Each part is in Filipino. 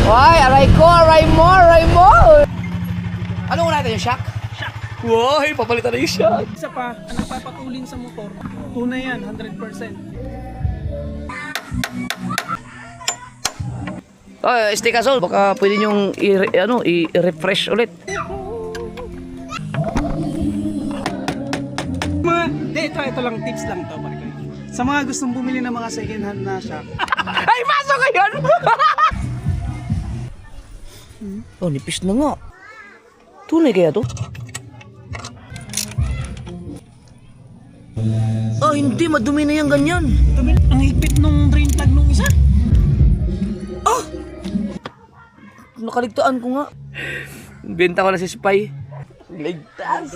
Ay, aray ko, aray mo, aray mo. Ano natin yung shock? Shock. Wow, papalitan na yung shock. Isa pa, ang nagpapatulin sa motor, tunay yan, 100%. Oh, Stikazol, baka pwede nyong i-refresh ulit. Ito lang, tips lang to. Sa mga gustong bumili ng mga second hand na shock. Ay, pasok ka yun! Oh, nipis na nga. Tunay kaya to? Oh, hindi. Madumi na yan ganyan. Ang higpit nung drain plug nung isa. Oh! Nakaligtaan ko nga. Benta ko na si Spy. Ligtas.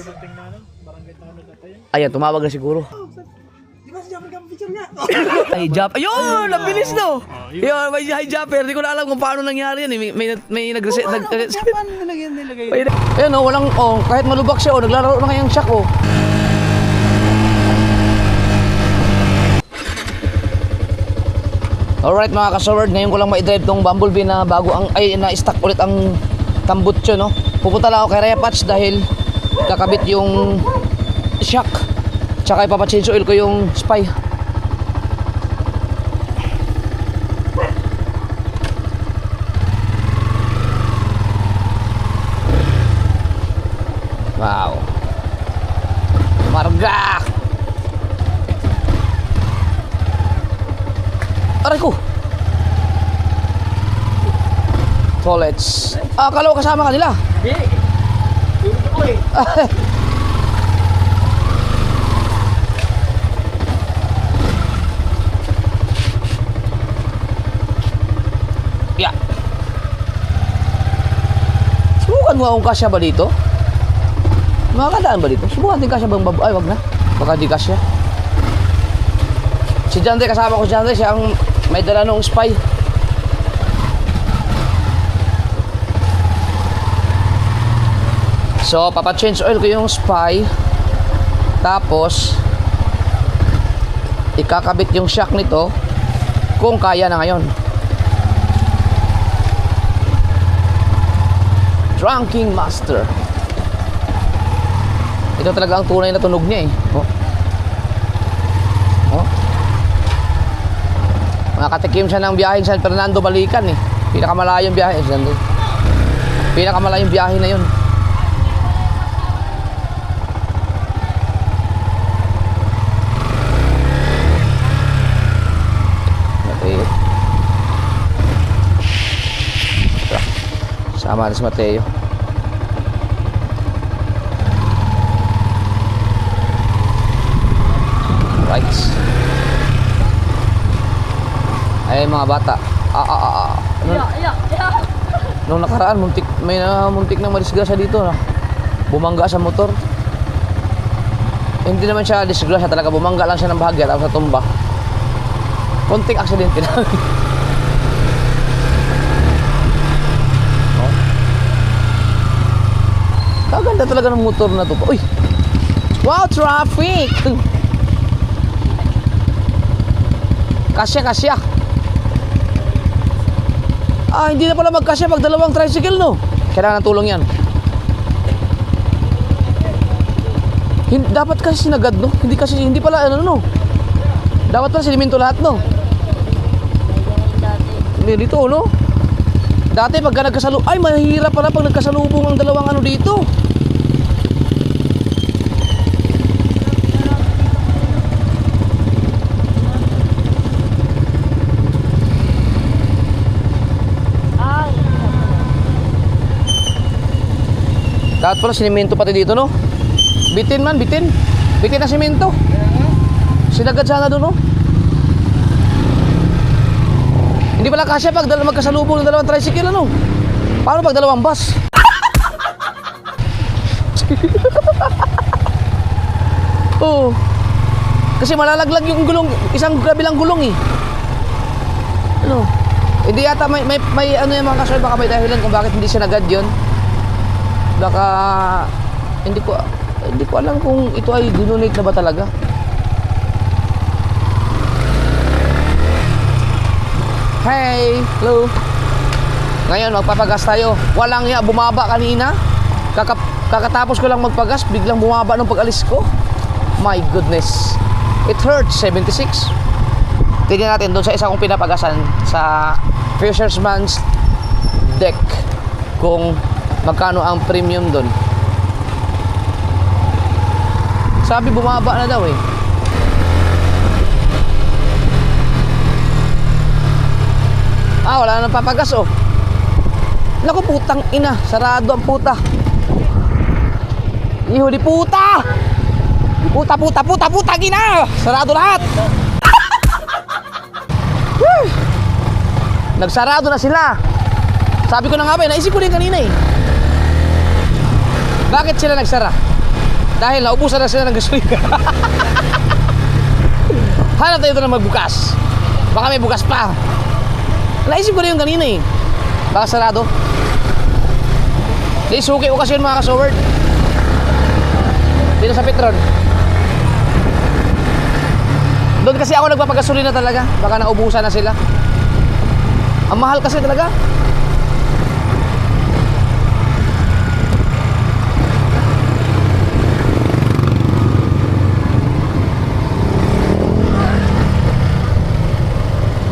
Ayan, tumawag na siguro. Di ba si Japper ka picture niya? Ay, Jap. Ayun! Nabilis no! Ayun, may hi Japper. Hindi ko na alam kung paano nangyari yan. May nag-reset. Japan nilagay. Ayun oh, walang, kahit malubak siya, naglalaro na kayang shock oh. Alright mga ka-sword, ngayon ko lang ma-drive tong Bumblebee na bago na-stock ulit ang tambutso, no? Pupunta lang ako kay Rhea Patch dahil kakabit yung shock. Tsaka ipapachange oil ko yung Spy. Wow. Marga! Aray ko! Toilets. Akala ko kasama ka nila. Hindi. Tulog ako eh. Yeah. Subukan mo akong kasya ba dito? Makakadaan ba dito? Subukan din kasya bang ay wag na. Baka di kasya. Si Jandre, kasama ko si Jandre, siya ang may dala nung Spy. So, papa-change oil ko yung Spy. Tapos ikakabit yung shock nito kung kaya na ngayon. Drunking Master. Ito talaga ang tunay na tunog niya eh. Oh. Oh. Nakatikim siya ng biyahe San Fernando balikan eh. Pinakamalayong biyahe. Pinakamalayong biyahe na yun. Mateo. Sama na si Mateo. Right. Ay mga bata. Nung nakaraan muntik na madisgrasya dito na. Bumangga sa motor. Hindi naman siya disgrasya, talaga bumangga lang siya ng bahagya tapos natumba. Konting aksidente lang. Oh. Kaganda talaga ng motor na to. Uy. Wow, traffic. Kasya. Hindi na pala magkasya pag dalawang tricycle, no? Kailangan ng tulong yan. Dapat kasi sinagad, no? Hindi pala, no? Dapat pala siniminto lahat, no? Hindi dito, no? Dati pagka nagkasalubong, ay mahirap pala pag nagkasalubong ang dalawang ano dito. Dapat pala sinimento pati dito, no? Bitin man, bitin. Bitin na simento. Sinagad sana doon, no? Hindi pala kasya pag magkasalubong ng dalawang tricycle, ano? Paano pag dalawang bus? Oo. Kasi malalaglag yung gulong, isang kabilang gulong eh. Ano? Hindi yata may ano yung mga kasoy, baka may dahilan kung bakit hindi sinagad yun. Baka hindi ko alam kung ito ay dinonate na ba talaga. Hey, hello. Ngayon, magpapagas tayo. Walang ya, bumaba kanina. Kakatapos ko lang magpagas, biglang bumaba nung pag-alis ko. My goodness. It hurts, 76. Tingnan natin doon sa isa kong pinapagasan sa Fisherman's Deck kung magkano ang premium doon. Sabi bumaba na daw eh. Wala nang papagas oh. Naku, putang ina, sarado ang puta. Iho di puta! Puta gina! Sarado lahat! Nagsarado na sila. Sabi ko na nga ba, naisip ko din kanina eh. Bakit sila nagsara? Dahil naubusan na sila ng gasolina. Hanap tayo ito na magbukas. Baka may bukas pa. Naisip ko na yung kanina eh. Baka sarado. Di suki ko kasi yun mga kasoward. Dito sa Petron. Doon kasi ako nagpapagasolina talaga. Baka naubusan na sila. Ang mahal kasi talaga.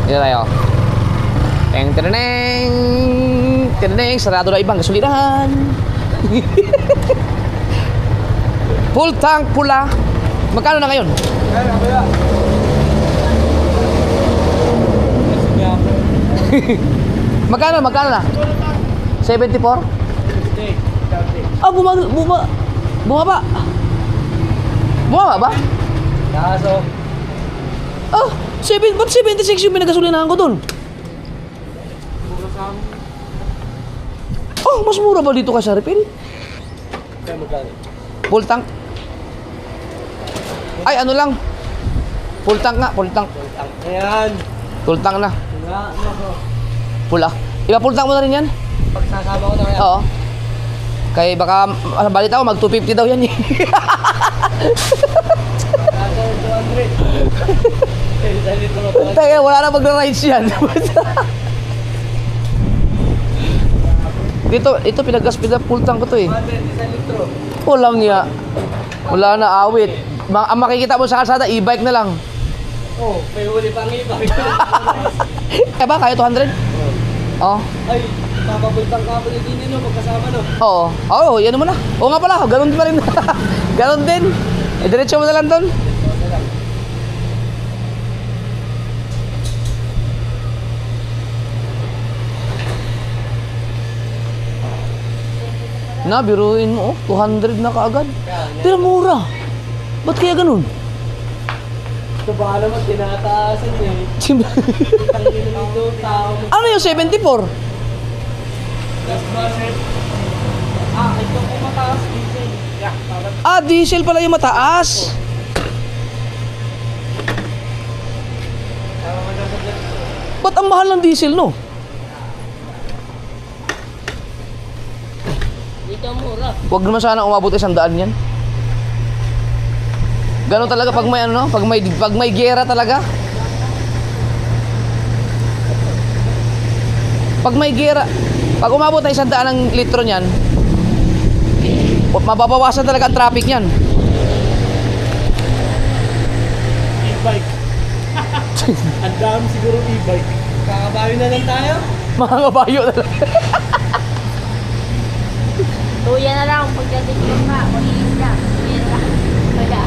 Dito tayo. Teneng, sarado na ibang gasolinahan. Full tank pula. Magkano na ngayon? Magkano na? 74? Bumaba ba? Kaso, Ba't 76 yung pinagasolinahan ko dun? Mas mura ba dito ka sa refill? Full tank? Ay, ano lang? Full tank nga, full tank. ayan. Full tank na. Pula. Full tank mo na rin yan? Pagsasama ko na kaya. Oo. Kaya baka, balita ko, mag 250 daw yan eh. Kaso, 200. Tayo, wala na magra-rides yan. Ito full tank ko to eh. 100, 1 litro. Walang niya. Wala na awit. Ang makikita mo sa kalsada, e-bike na lang. May huli pang iba. Kaya ba? Kaya 200? Oo. Ay, papabultang ka pa ni Dini, no? Magkasama, no? Oo, yan mo na. Oo nga pala, ganun pa rin. Ganun din. Diretso mo na lang doon. Na, biruin mo, 200 na kaagad. Pero mura. Ba't kaya ganun? Ito baka naman tinataasan niya eh. Tangin na nito, tao. Ano yung 74? Gas budget. Ito po mataas diesel. Yeah, Diesel pala yung mataas. Ba't ang mahal ng diesel, no? Dito mura. Huwag naman sana umabot 100 yan. Ganon talaga pag may ano, pag may giyera talaga. Pag may giyera, pag umabot na 100 ng litro niyan, mababawasan talaga ang traffic niyan. E-bike. Ang dami siguro e-bike. Kakabayo na lang tayo. Mga kabayo talaga. Tuya na lang pagdating ko nga, maliit na. Tuya na lang. Kaya,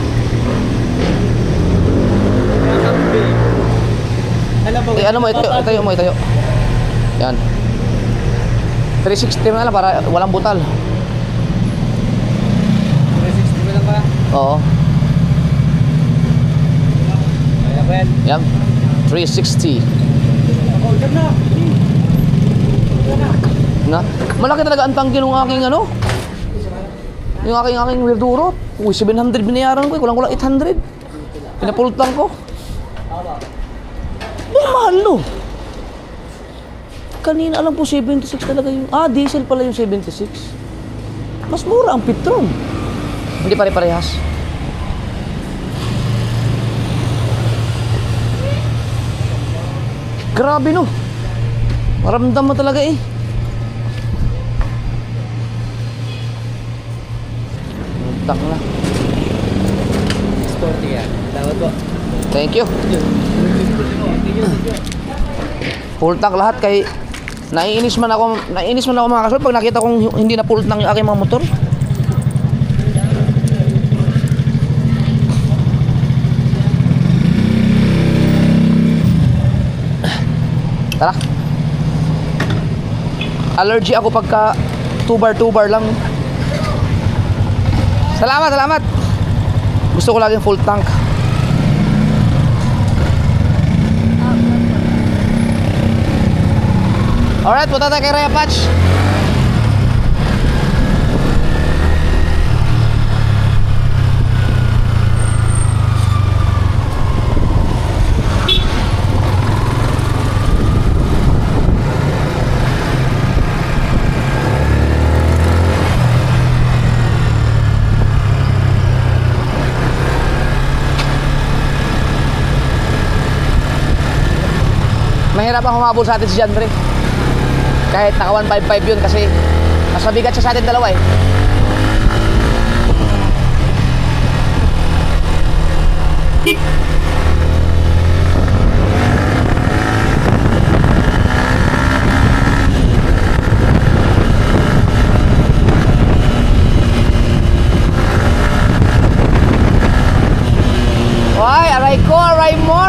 Alam mo, Ano mo, itayo. Yan. 360 na lang para walang butal. 360 mo lang ba? Oo. Kaya ba yan? Yan. 360. Order na. Na, malaki talaga ang tangke ng aking ano. Yung aking Wilduro. Uy, 700 binayaran ko. Kulang 800. Pinapultang ko. Mahal no. Kanina alam po 76 talaga yung... diesel pala yung 76. Mas mura ang Petron. Hindi pare-parehas. Grabe no. Maramdam mo talaga eh. tank na. Sporty yan. Dapat po. Thank you. Full tank lahat kay naiinis man ako mga kasol pag nakita kong hindi na full tank yung aking mga motor. Tara. Allergy ako pagka 2 bar lang. Salamat. Gusto ko laging full tank. Alright, punta tayo kay Raya Patch. Mahirap ang humabol sa atin si John Ray. Kahit naka 155 yun kasi mas mabigat siya sa atin dalawa eh. Ay, aray ko, aray mo.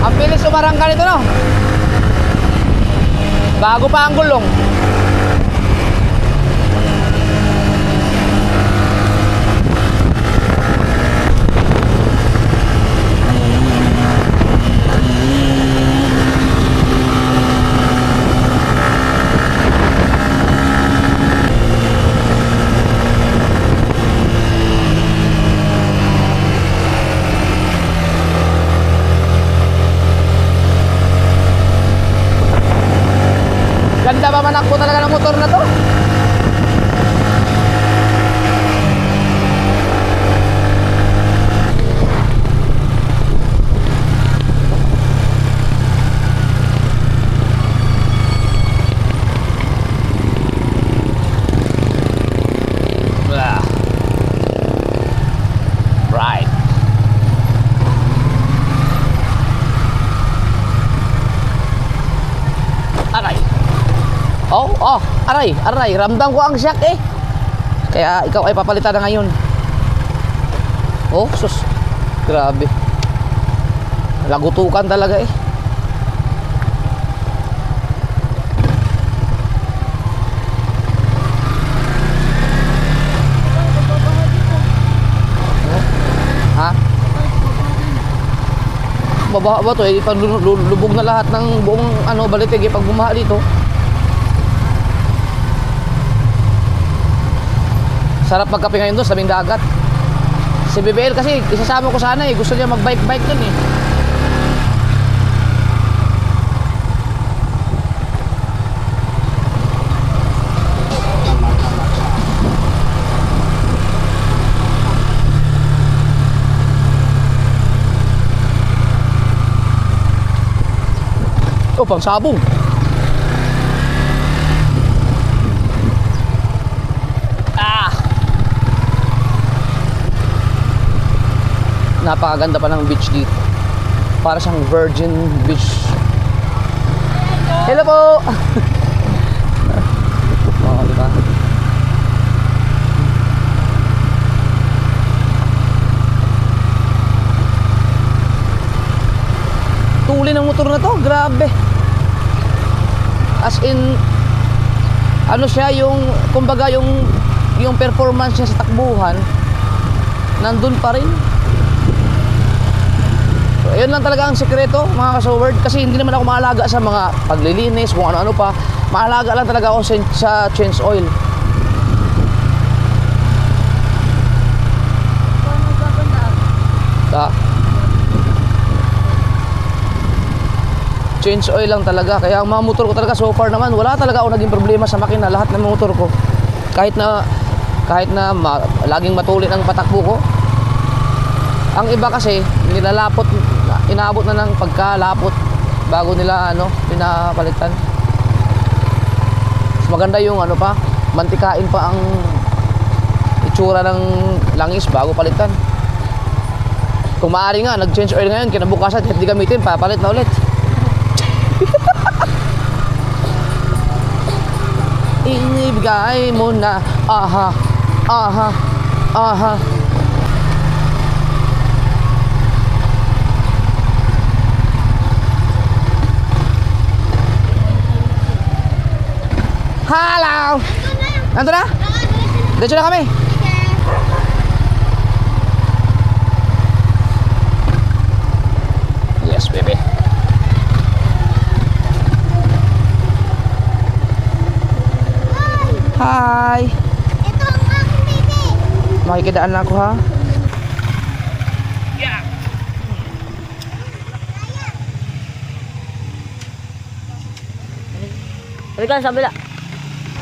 Ang bilis umarangka nito, no? Bago pa ang gulong. Ganda ba manakbo talaga ng motor na to? Right. Aray. Aray, ramdam ko ang shock eh. Kaya ikaw ay papalitan na ngayon. Oh, sus. Grabe. Lagutukan talaga eh. Ha? Babaha ba to eh? Lubog na lahat ng buong balitig eh pag bumaha dito. Sarap magkape ngayon doon sa tabing dagat. Si BBL kasi isasama ko sana eh. Gusto niya mag-bike doon eh. Oh, pang sabong. Napakaganda pa ng beach dito. Para siyang virgin beach. Hello po. Oh, diba? Tuli ng motor na to, grabe. As in siya yung kumbaga yung performance niya sa takbuhan nandun pa rin. So, ayun lang talaga ang sekreto mga kasoward, kasi hindi naman ako maalaga sa mga paglilinis, kung ano-ano pa. Maalaga lang talaga ako sa change oil. Change oil lang talaga. Kaya ang mga motor ko talaga so far naman, wala talaga ako naging problema sa makina. Lahat ng motor ko, kahit na laging matulit ang patakbo ko. Ang iba kasi nilalapot, inaabot na ng pagkalapot bago nila ano, pinapalitan. Mas maganda yung ano pa, mantikain pa ang itsura ng langis bago palitan. Kung maaari nga, nag-change oil ngayon, kinabukasan, kahit di gamitin, papalit na ulit. Inibigay mo na, aha, aha, aha. Hello! Nandun na? Diretso na kami. Yes, baby. Hi! Ito ang aking baby. Makikidaan na ako ha. Halika sa kabila.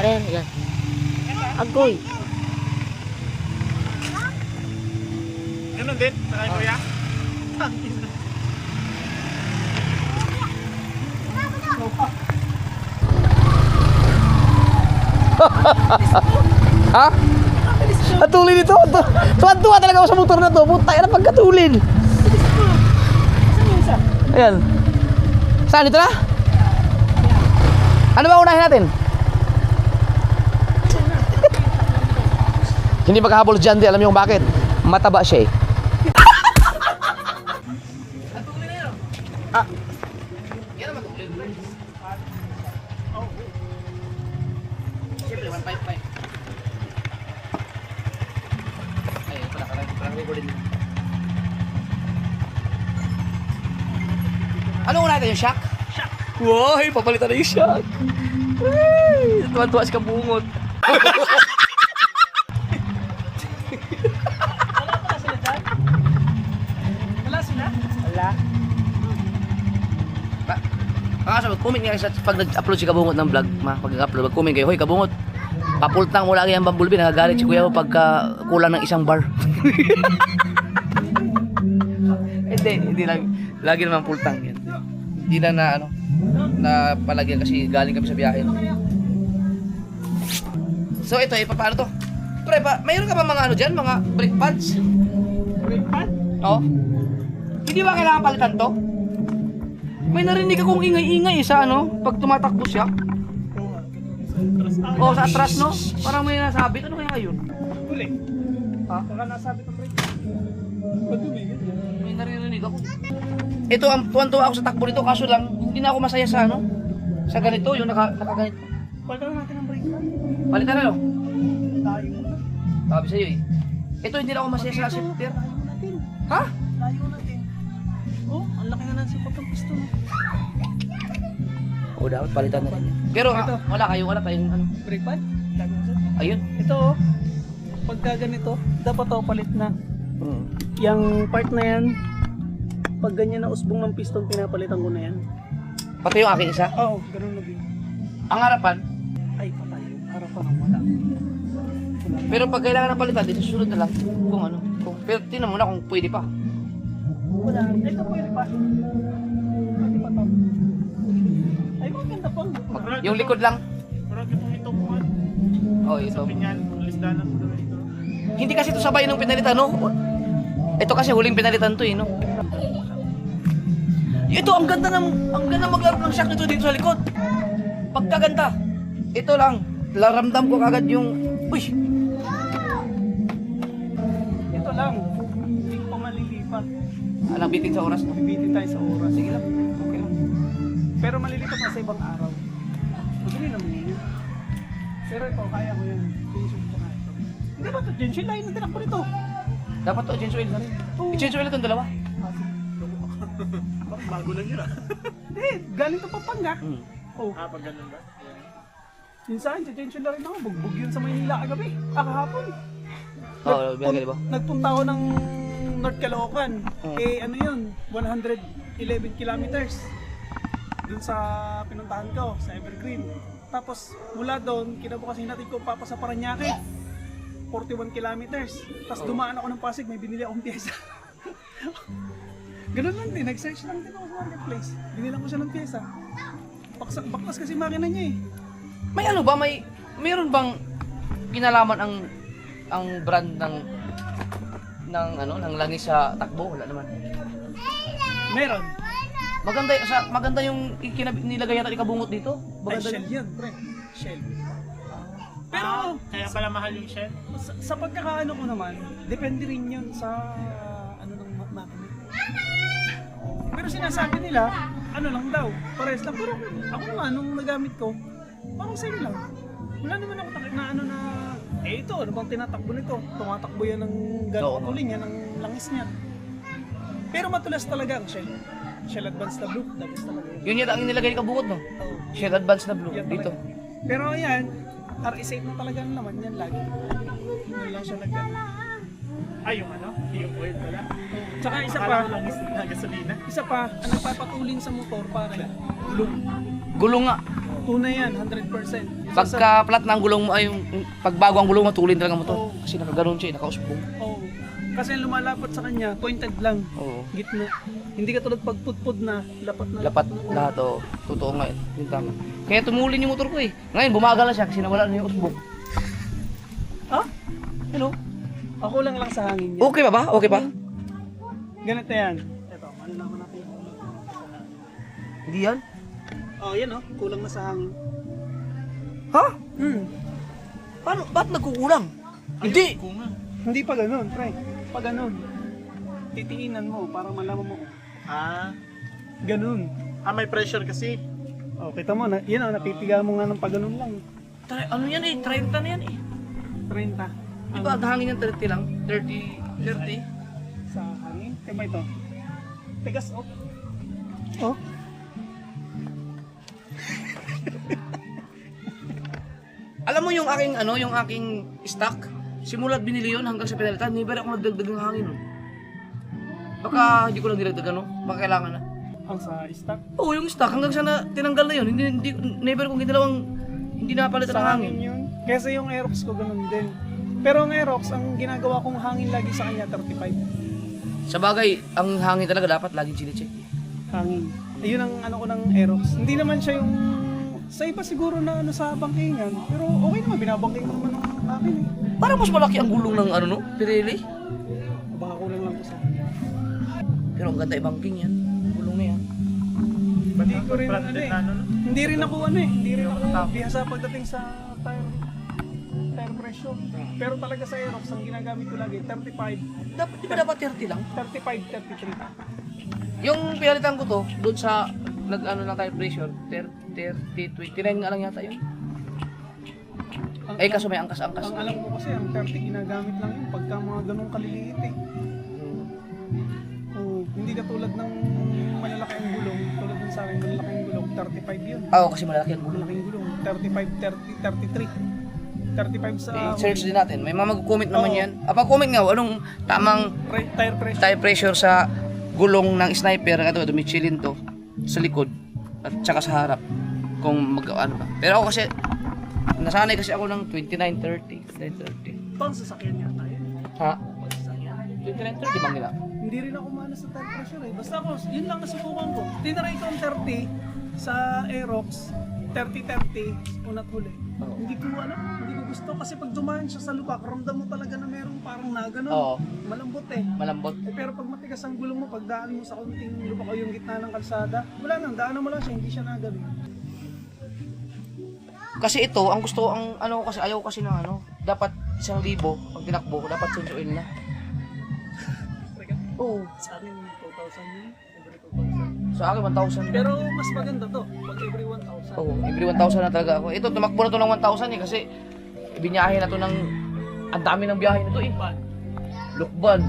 Ayan, yan. Agoy. Ganun din, sakay kuya. Ha? Patulin ito. Tuwan-tuwa talaga ako sa motor na to. Puta, yan ang pagkatulin. Ayan. Saan? Dito na? Ano ba unahin natin? Hindi magkahabol dyan, di. Alam niyo kung bakit? Mataba siya eh. Ah. Yan naman tulin. Siyempre, 155. Ayun, parang recording. Ano una natin yung shock? Shock! Wow, papalitan na yung shock! Ay, tuwan-tuwa si Kabungot. Wala sila? Wala. Comment nga sa pag nag-upload si Kabungot ng vlog, pag-upload, mag-comment kayo, hoy Kabungot, papultang mo lagi ang bumblebee, nagagalit si kuya mo pagka kulang ng isang bar. Hindi lang, lagi naman pultang yan. Hindi na ano, na palagyan kasi galing kami sa biyahe. So ito, paano to? Pre, mayroon ka ba mga ano dyan, mga brake pads? Brake pad? Oo. Hindi ba kailangan palitan to? May narinig akong ingay-ingay sa ano, pag tumatakbo siya. Oo, sa atras no? Parang may nasabit. Ano kaya yun? Huli. Ha? Baka nasabi ng brake. Madumi yun. May naririnig ako. Ito, ang tuwan-tuwa ako sa takbo nito, kaso lang, hindi na ako masaya sa ano, sa ganito, yung nakaganito. Palitan natin ang brake pad. Palitan na no? Tayo na. Sabi sa'yo eh. Ito, hindi na ako masaya sa shifter. Layo natin. Ha? Layo natin. Oh, ang laki na ng sipat ng piston. Oo, dapat palitan na rin yan. Pero Ito. wala tayong ano. Brake pad? Lago mo sa. Ayun. Ito oh. Pagka ganito, dapat to palit na. Hmm. Yang part na yan, pag ganyan na usbong ng piston, pinapalitan ko na yan. Pati yung aking isa. Oo, ganun na din. Ang harapan, Ay, patay. Harapan ang wala. pero pag kailangan ng palitan, dito susunod na lang kung ano. Pero tingnan mo na kung pwede pa. Wala. Ito pwede pa. Pwede pa to. Ay, maganda pang. Yung likod lang. Parang ito mo. Oh, ito. Pinyan, lisdanan mo na ito. Hindi kasi ito sabay nung pinalitan, no? Ito kasi huling pinalitan to, eh, no? Ito, ang ganda maglaro ng shock nito dito sa likod. Pagkaganda. Ito lang. Laramdam ko kagad yung... Uy! Ito lang. Hindi ko pa malilipat. Alang bitin sa oras, no? Bibitin tayo sa oras. Sige lang. Okay lang. Pero malilipat na sa ibang araw. Madali naman yun. Pero ito, kaya ko yan. Tension ko na ito. Hindi ba ito? Tension line na tinakbo nito. Dapat to, change oil na rin. I-change oil itong dalawa. Bakit bago lang yun ah? Hindi, galing to Pampanga. Oh. Pag ganun ba? Minsan, tension na rin ako. Bugbog yun sa Maynila kagabi. Kahapon. Oo, binagay ba? Nagpunta ako ng North Caloocan. Eh, ano yun? 111 kilometers. Dun sa pinuntahan ko, sa Evergreen. Tapos, mula doon, kinabukasin natin ko papa sa Parañaque. 41 kilometers. Tapos dumaan ako ng Pasig, may binili akong pyesa. Ganun lang din, nag-search lang din ako sa marketplace. Binilang ko siya ng pyesa. Baklas kasi makina niya eh. May ano ba, mayroon bang kinalaman ang brand ng langis sa takbo? Wala naman. Meron. Maganda yung nilagay yata ikabungot dito. Ay, Maganda Shell yan, pre. Shell. Pero, Kaya pala mahal yung Shell. sa pagkakaano ko naman, depende rin yun sa ano ng makina. Pero sinasabi nila, ano lang daw, pares lang. Pero ako naman, nung nagamit ko, parang same lang. Wala naman ako na ano na, ito, ano bang tinatakbo nito? Tumatakbo yan ng Oo. gano'ng tuloy niya, ng langis niya. Pero matulas talaga ang Shell. Shell Advanced na blue, the best talaga yun. Yun yata ang nilagay ikabungot, no? Oo. Shell Advance na blue Yan dito. talaga. Pero yan, RE8 na talaga ang laman yan lagi. Yun lang siya Ay, yung ano? Yung oil pala. Tsaka isa Akala pa, ko lang is na gasolina. isa pa, ang nagpapatulin sa motor pare, gulong. Gulong nga. Tunay yan, 100%. Pagka flat na ang gulong mo, ay yung pagbago ang gulong mo, tulin talaga ang motor. Oo. Kasi nakaganon siya, nakausbong. Oo. Kasi ang lumalapot sa kanya, pointed lang. Oo. Gitna. Hindi ka tulad pagpudpud na, lapat na. Lapat lahat, oo. Totoo nga, yung tama. Kaya tumulin yung motor ko eh. Ngayon, bumagal na siya kasi nawala na yung usbong. Ha? Hello? Ako lang sa hangin yan. Okay pa ba? Okay pa? Ganito yan. Ito, malalaman natin. Hindi yan? Oh, yan oh, kulang na sa hangin. Ha? Paano? Ba't nagkukulang? Hindi! Hindi pa ganun, pre. Pa ganun. Titiinan mo para malaman mo. Ganun. May pressure kasi. Oh, kita mo, yan oh, napipiga mo nga ng pa ganun lang. Ano yan eh? 30 na yan eh. 30. Di ba ang hangin ng 30 lang? 30? Sa hangin. Kaya ba ito? Tigas, oh. Oh. Alam mo yung aking stock? Simula't binili yun hanggang sa pinalitan, never ako nagdagdag ng hangin nun. Baka hindi ko lang nilagdagan, no? Baka kailangan na. Ang sa stock. Oo, yung stock hanggang sa tinanggal na yun. Never kong ginalawang hindi napalitan ng Sa hangin. hangin yun. Kasi yung Aerox ko ganun din. Pero ang Aerox, ang ginagawa kong hangin lagi sa kanya, 35. Sa bagay, ang hangin talaga dapat laging chine-check. Hangin. Ayun ang ano ko ng Aerox. Hindi naman siya yung... Sa iba siguro na ano sa bangkingan. Pero okay naman, binabangking ko naman ng akin eh. Parang mas malaki ang gulong ng ano no? Pirelli. Baka kulang lang ko sa... Pero ang ganda ibangking yan. Gulong na yan. Hindi ko rin Branded ano eh. na ano, no? Hindi rin ako ano eh. Hindi rin ako bihasa pagdating sa tire pressure. Pero talaga sa Aerox, ang ginagamit ko lagi, 35, Di ba dapat 30 lang? 35, 33. Yung pinalitan ko to, doon sa nag-ano lang tayo pressure, 30, 29 nga lang yata yun. Eh kaso may angkas-angkas. Ang alam ko kasi, ang 30 ginagamit lang yun pagka mga ganong kaliliit eh. Oh, hindi ka tulad ng malalaki ang gulong, tulad ng sa akin, malalaki ang gulong, 35 yun. Oo, kasi malaki ang gulong. Malaking gulong, 35, 30, 33. 35 sa I-search din natin. May mga mag-comment naman Oo. yan. Pag-comment nga, anong tamang tire pressure. tire pressure sa gulong ng sniper. Ito, Michelin to. Sa likod. At saka sa harap. Kung ano ba. Pero ako kasi, nasanay kasi ako ng 29-30. 29-30. Ito ang sasakyan niya tayo. Ha? Sasakyan. 29-30 bang nila? Hindi rin ako mana sa tire pressure eh. Basta ako, yun lang nasubukan ko. Tinaray ko ang 30 sa Aerox. 30-30, unat huli. Oo. Hindi ko hindi ko gusto kasi pag dumaan siya sa lupa, ramdam mo talaga na merong parang nagano. Oo. Malambot eh. Malambot. Pero pag matigas ang gulong mo, pag daan mo sa konting lupa o yung gitna ng kalsada, wala nang, daanan mo lang siya, hindi siya nagano. Kasi ito, ang gusto, ang ano ko kasi, ayaw kasi ng ano, dapat 1,000 pag tinakbo, dapat change oil na. Oo. Sa akin, 2,000 yun. Every 2,000. Sa akin, 1,000. Pero mas maganda to, pag every 1,000. Oo, every 1,000 na talaga ako. Ito, tumakbo na to ng 1,000 eh, kasi ibinyahe na to ng, ang dami ng biyahe na to eh. Lukban.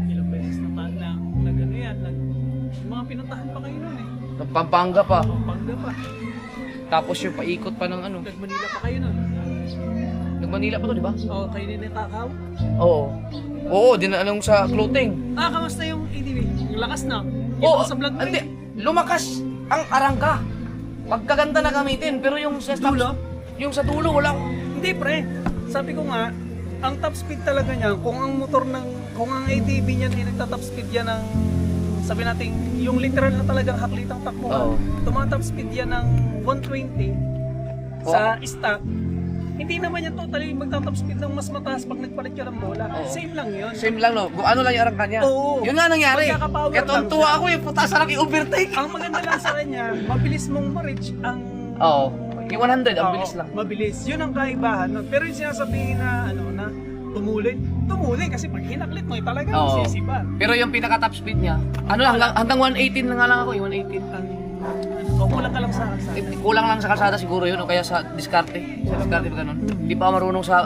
Ilang beses na nag-ano yan, mga pinuntahan pa kayo nun eh. Pampanga pa. Pampanga pa. Tapos yung paikot pa ng ano. Nag-Manila pa kayo nun. Nag-Manila pa to, di ba? Oo, kayo din yung kakao. Oo. Oo, dinanong sa clothing. Kamusta yung ADV? Yung lakas na? Oo, Sa vlog mo hindi. eh. Lumakas ang arangka. Pagkaganda na gamitin, pero yung sa Dulo? yung sa dulo, wala. Hindi pre. Sabi ko nga, ang top speed talaga niya, kung ang motor ng kung ang ATV niyan ay nagta-top speed yan ng, sabi natin, yung literal na talagang haklitang takbuhan, Oo. tumatop speed yan ng 120 sa stock, hindi naman yan totally magta-top speed ng mas mataas pag nagpalit ka ng bola. Oo. Same lang yun. Same lang, no? Kung ano lang yung arangkan niya. Oo. Yun nga nangyari. Magkakapower Kaya lang tuwa siya. ako yung puta sarap i-overtake. Ang maganda lang sa kanya, mabilis mong ma-reach ang... Oo. Yung 100, ang Oo, bilis lang. Mabilis. Yun ang kaibahan nun. Pero yung sinasabihin na, na tumuli kasi pag hinaklit mo, talagang Oo. sisiba. Pero yung pinaka-top speed niya, ano lang, hanggang 118 na nga lang ako, yung 118. Kulang ka lang sa kalsada. Kulang lang sa kalsada siguro yun, o kaya sa diskarte. Sa diskarte ba ganun? Hindi pa ako marunong sa,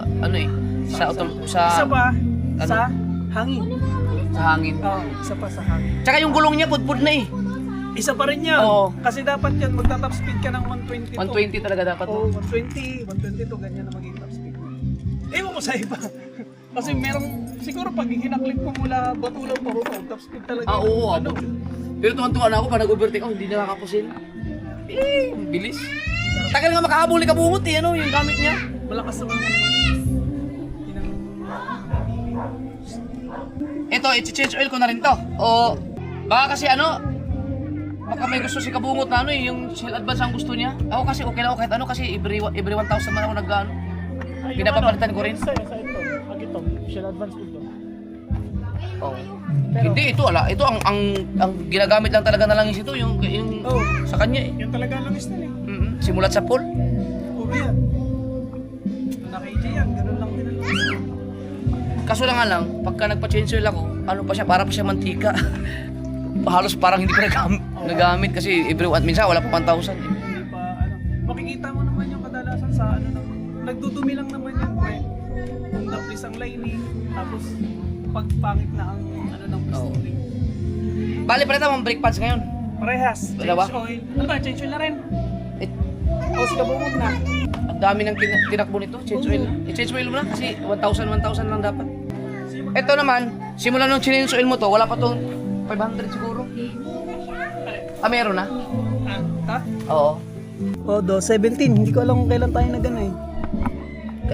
Isa pa, ano? sa hangin. Sa hangin. Oo, isa pa sa hangin. Tsaka yung gulong niya, pudpud na eh. Isa pa rin yan. Oo. Kasi dapat yan, magta-top speed ka ng 120 120 talaga dapat. Oo, 120 to, ganyan na maging top speed. Ewan ko sa iba. Kasi merong, siguro pag hinaklit mo mula Batulaw pa ro, top speed talaga. Oo, Ano? Pero tuwan-tuwa na ako pag nag-overtake ako, hindi nakakapusil. Ang bilis. Tagal nga makahabol ni Kabungot eh, ano, yung gamit niya. Malakas naman. Ito, i-change oil ko na rin to. O, baka kasi ano, baka may gusto si Kabungot na ano eh, yung Shell Advance ang gusto niya. Ako kasi okay lang ako kahit ano kasi every 1,000 man ako nag-ano. Pinapapalitan ko rin. Sa ito. Ito. Shell Advance ko to. Oh. Hindi ito ala, ito ang ginagamit lang talaga na lang ito yung Oo. sa kanya eh. Yan talaga ang langis na eh. Simulat sa pool. Puro yan. Naka-AJ yan, ganun lang din ang langis. Kaso lang nga lang, pagka nagpa-change oil ako, ano pa siya, para pa siya mantika. Halos parang hindi pa nagamit kasi minsan wala pa 1,000 eh. Hindi pa, makikita mo naman yung kadalasan sa nagdudumi lang naman yan, pre. Kung naplis ang lining, tapos pagpangit na ang ng piston. Bali pa rin ang brake pads ngayon. Parehas, change Dalawa? oil. Ano ba, change oil na rin? Eh, O, kabungod na. ang dami ng tinakbo nito, change oil. I-change oil mo na kasi 1,000 lang dapat. Ito naman, simula nung change oil mo to, wala pa tong 500 siguro. Ah, meron na? Ha? Oo. Odo, 17. Hindi ko alam kung kailan tayo na gano'n eh.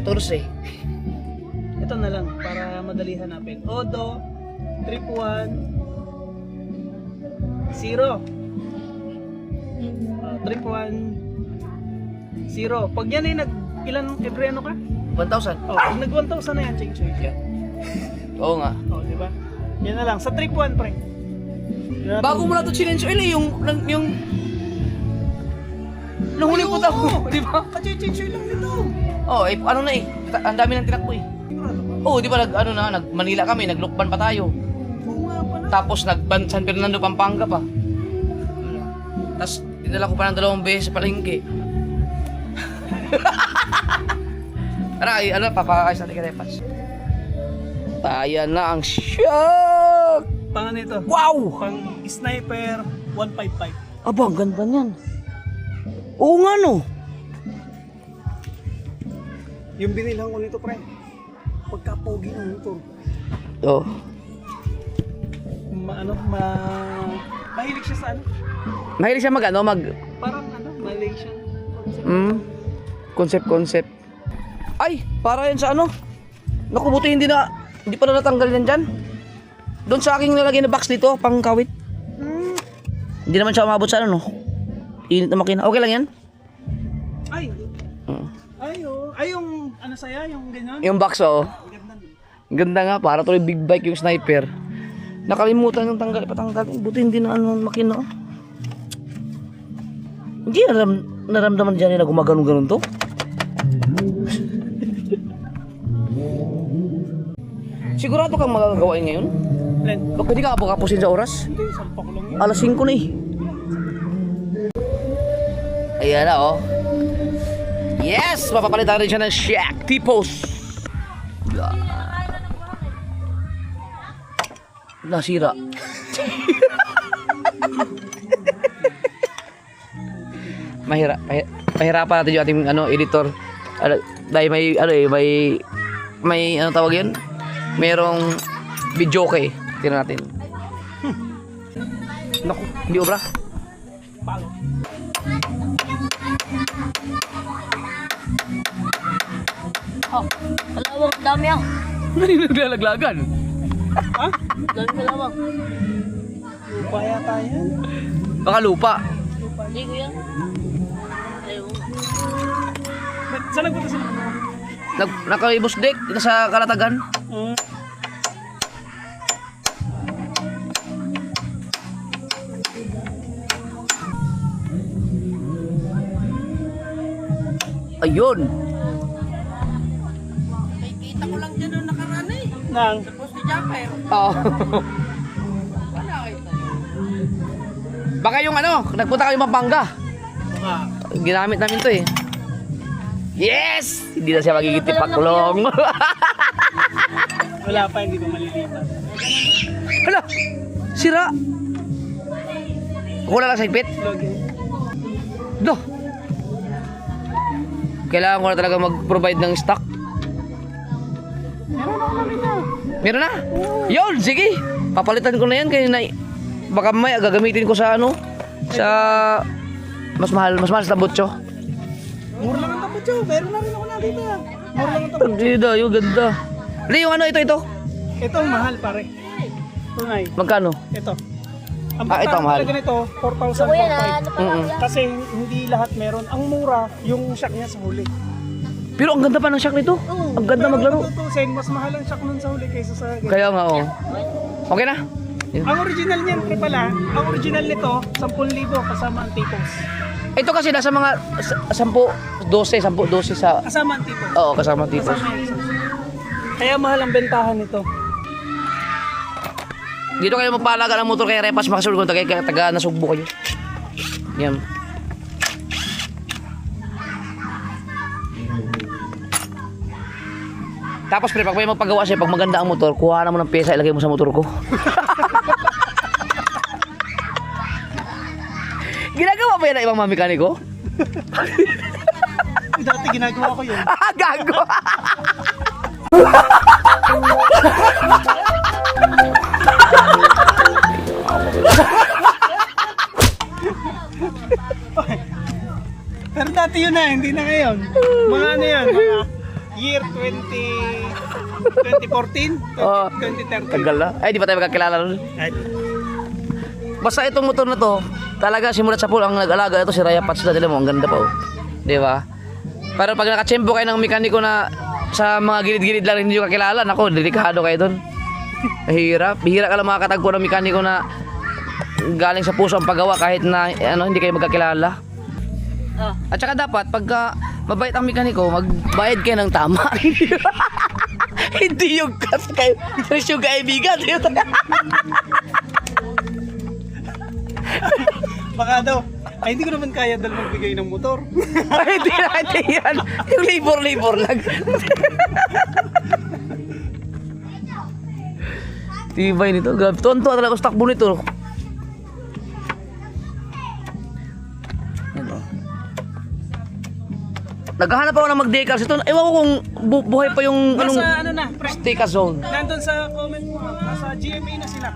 14. Ito na lang, para madali hanapin. Odo, 311 0. 311 0. Pag yan ay ilan, every ano ka? 1,000? Oh, pag nag 1,000 na yan, change oil. Yeah. Oo nga. Oh, di ba? Yan na lang, sa 311 pre. Bago mo na to change oil eh, yung nung huling punta ko, di ba? Ka-change oil lang nito. Oh, eh, ano na eh, ang dami ng tinakbo eh. Oo, di ba nag Manila kami, naglukban pa tayo. Oo nga pala. Tapos San Fernando, Pampanga pa. Tapos dinala ko pa ng 2 beses sa palengke. Papakayos natin kay Repas. Ayan na ang shock! Pang ano ito? Wow! Pang sniper 155. Aba, ang ganda niyan. Oo nga no. Yung binilhan ko nito pre. Pagka-pogi ng motor. Oh. Mahilig siya sa Mahilig siya parang Malaysian. Concept. Ay, para yan sa ano? Naku, buti hindi pa na natanggal yan dyan. Doon sa aking nalagay na box dito, pang kawit. Hindi naman siya umabot sa ano, no? Init na makina. Okay lang yan? Ay, yung saya, yung ganyan. Yung box, oh. Ganda din. Ganda nga, para tuloy big bike yung sniper. Nakalimutan yung patanggal. Buti hindi na ano makina, oh. Hindi naramdaman dyan na gumagano-ganon to. Sigurado kang magagawain ngayon? Len, Baka hindi ka kapusin sa oras? hindi, sampak lang yun. Alas 5 na eh. Ayan na oh. Yes! Mapapalitan rin siya ng Shaq T-Pose. Nasira. Mahirapan natin yung ating editor. Dahil may tawag yun? Merong video kay. Tingnan natin. Naku, hindi obra. Palo. Oh, dalawang dami ah. Ano yung naglalaglagan? Ha? Doon sa lawak. Lupa yata yan. Baka lupa. Hindi ko yan. Ayaw. Saan nagpunta sila? Nakaibos deck dito sa Kalatagan. Ayun. May kita ko lang dyan nung nakaraan eh. Nang? Sa post ni Japper. Oo. Wala kita. Baka yung ano, nagpunta kayo Pampanga. Baka. Ginamit namin to eh. Yes! Hindi na siya magiging tipaklong. Wala pa, hindi pa malilipat. Hala! Sira! Wala lang sa higpit. Login. Do! Kailangan ko na talaga mag-provide ng stock. Meron ako nakita. Meron na? Yun! Sige! Papalitan ko na yan kaya na... Baka may gagamitin ko sa ano? Sa... Mas mahal sa butcho. Mura lang ang tapos meron na rin ako nakita. Mura lang ang tapos. Ang ganda, yung ganda. Hindi, yung ano, ito. Ito ang mahal pare. Tunay. Magkano? Ito. Ang Ah, ito ang mahal. talaga nito, So kuya na, 4,000 ano pa lang yan? Kasi hindi lahat meron. Ang mura, yung shock niya sa huli. Pero ang ganda pa ng shock nito. Ang ganda maglaro. Pero tutusin, mas mahal ang shock nun sa huli kaysa sa... Kaya nga, oh. Okay na? Ang original niyan, pre pala, ang original nito, 10,000 kasama ang tipos. Ito kasi nasa mga 10, 12 sa... Kasama ang tipos. Oo, kasama tipos. Kasama yung isang. Kaya mahal ang bentahan nito. Dito kayo magpalaga ng motor kay Repas Maxwell kung taga Nasugbo kayo. Yan. Tapos pre, pag may magpagawa siya, pag maganda ang motor, kuha na mo ng pyesa, ilagay mo sa motor ko. Ginagawa ba yan ng ibang mga mekaniko? Dati ginagawa ko yun. Ah, gago! Pero dati yun na, hindi na ngayon. Mga ano yan, mga year 2014, Oo. 2013. Tagal na. Ay, di pa tayo magkakilala nun. Ay, Basta itong motor na to, talaga simulat sa pool ang nag-alaga ito si Raya Pats na mo, ang ganda pa oh. Di ba? Pero pag nakachempo kayo ng mekaniko na sa mga gilid-gilid lang hindi nyo kakilala, nako, delikado kayo doon. Mahirap. Bihira ka lang makakatagpo ng mekaniko na galing sa puso ang paggawa kahit na ano, hindi kayo magkakilala. Oh. At saka dapat, pagka mabait ang mekaniko, magbayad kayo ng tama. Hindi yung kas kayo, yung kaibigan. baka daw, ay hindi ko naman kaya dahil magbigay ng motor. Ay, hindi natin yan. Yung labor lang. Tibay nito. Grabe. Tuwan-tuwa talaga sa takbo nito. Yan o. Naghahanap ako ng mag-decals ito. Ewan ko kung buhay pa yung anong Nasa ano na, pre, Steka Zone. nandun sa comment mo, nasa GMA na sila.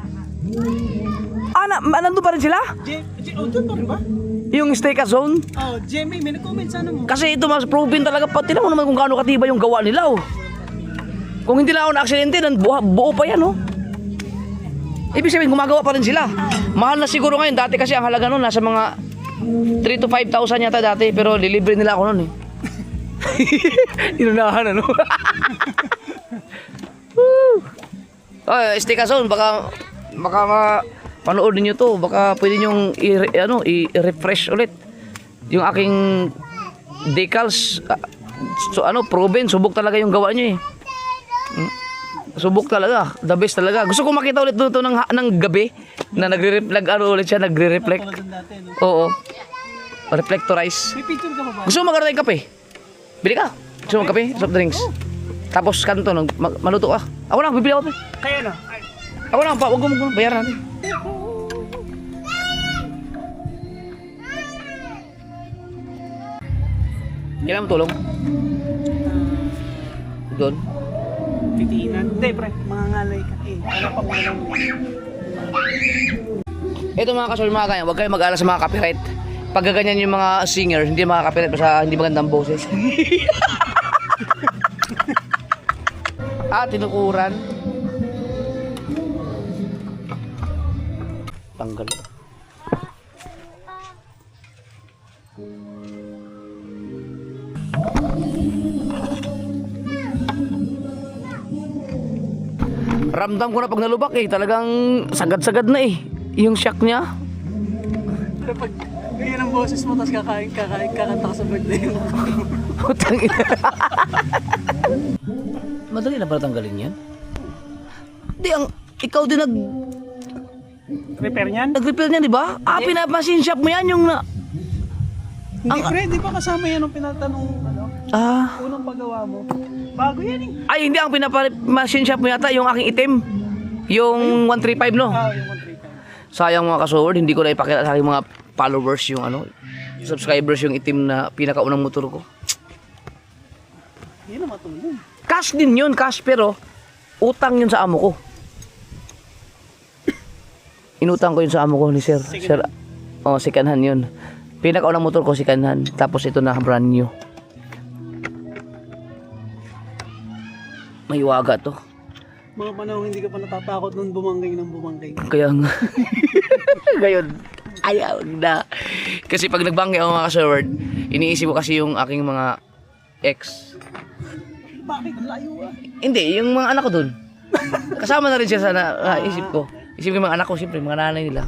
Ah, nandun pa rin sila? Oh, doon pa rin ba? Yung Steka Zone? Oh, GMA, may nag-comment sana mo. Kasi ito mas proven talaga. Tingnan mo naman kung gaano katibay yung gawa nila oh. Kung hindi lang ako na-aksidente, buo pa yan oh. Ibig sabihin, gumagawa pa rin sila. Mahal na siguro ngayon. Dati kasi ang halaga nun, nasa mga 3 to 5,000 yata dati. Pero lilibre nila ako nun eh. Inunahan ano. Oh, Steka Zone, baka panood niyo to. Baka pwede niyong i-refresh ulit yung aking decals. So proven, subok talaga yung gawa niyo eh. Subok talaga, the best talaga. Gusto ko makita ulit dito ng gabi na nagre-reflect Tulad dun dati, no? Oo. Reflectorize. May picture ka pa ba? Gusto mo magkaroon ng kape? Bili ka. Gusto mo ng kape? Soft drinks. Tapos kanto, maluto ka. Ako na, bibili ako. Kaya na. Ay, Ako na, wag mo bayaran natin. Kailan mo tulong? Doon. titiinan. Hindi, pre, mga ngalay ka. Ano pa mga ngalay? Ito mga kasul, mga ganyan, huwag kayo mag-alala sa mga copyright. Pag ganyan yung mga singer, hindi mga copyright basta hindi magandang boses. Tinukuran. Tanggal. Ramdam ko na pag nalubak eh, talagang sagad-sagad na eh. Yung shock niya. Kapag ganyan ang boses mo, tapos kakanta ka sa birthday mo. Putang ina. Madali na pala tanggalin yan? Di, ikaw din Repair niyan? nag-repair niyan, di ba? Ah, pinapasin shop mo yan yung na... Hindi, pre, di ba kasama yan ang pinatanong, Ah. unang paggawa mo? Bago yan eh. Ay, hindi. Ang pinapasin shop mo yata yung aking itim. Yung 135, no? Yung 135. Sayang mga kasoward, hindi ko na ipakita sa aking mga followers yung subscribers yung itim na pinakaunang motor ko. Hindi na matulog. Cash din yun, cash, pero utang yun sa amo ko. Inutang ko yun sa amo ko ni Sir. Sir, second hand yun. Pinakaunang motor ko, second hand. Tapos ito na, brand new. May waga to. Mga panahon hindi ka pa natatakot nung bumangking ng bumangking. Kaya nga. Ngayon, ayaw na. Kasi pag nagbangke ako mga kasoward, iniisip ko kasi yung aking mga ex. Bakit? Ang layo ah. Hindi, yung mga anak ko dun. Kasama na rin siya sa isip ko. Isip ko yung mga anak ko, siyempre, mga nanay nila.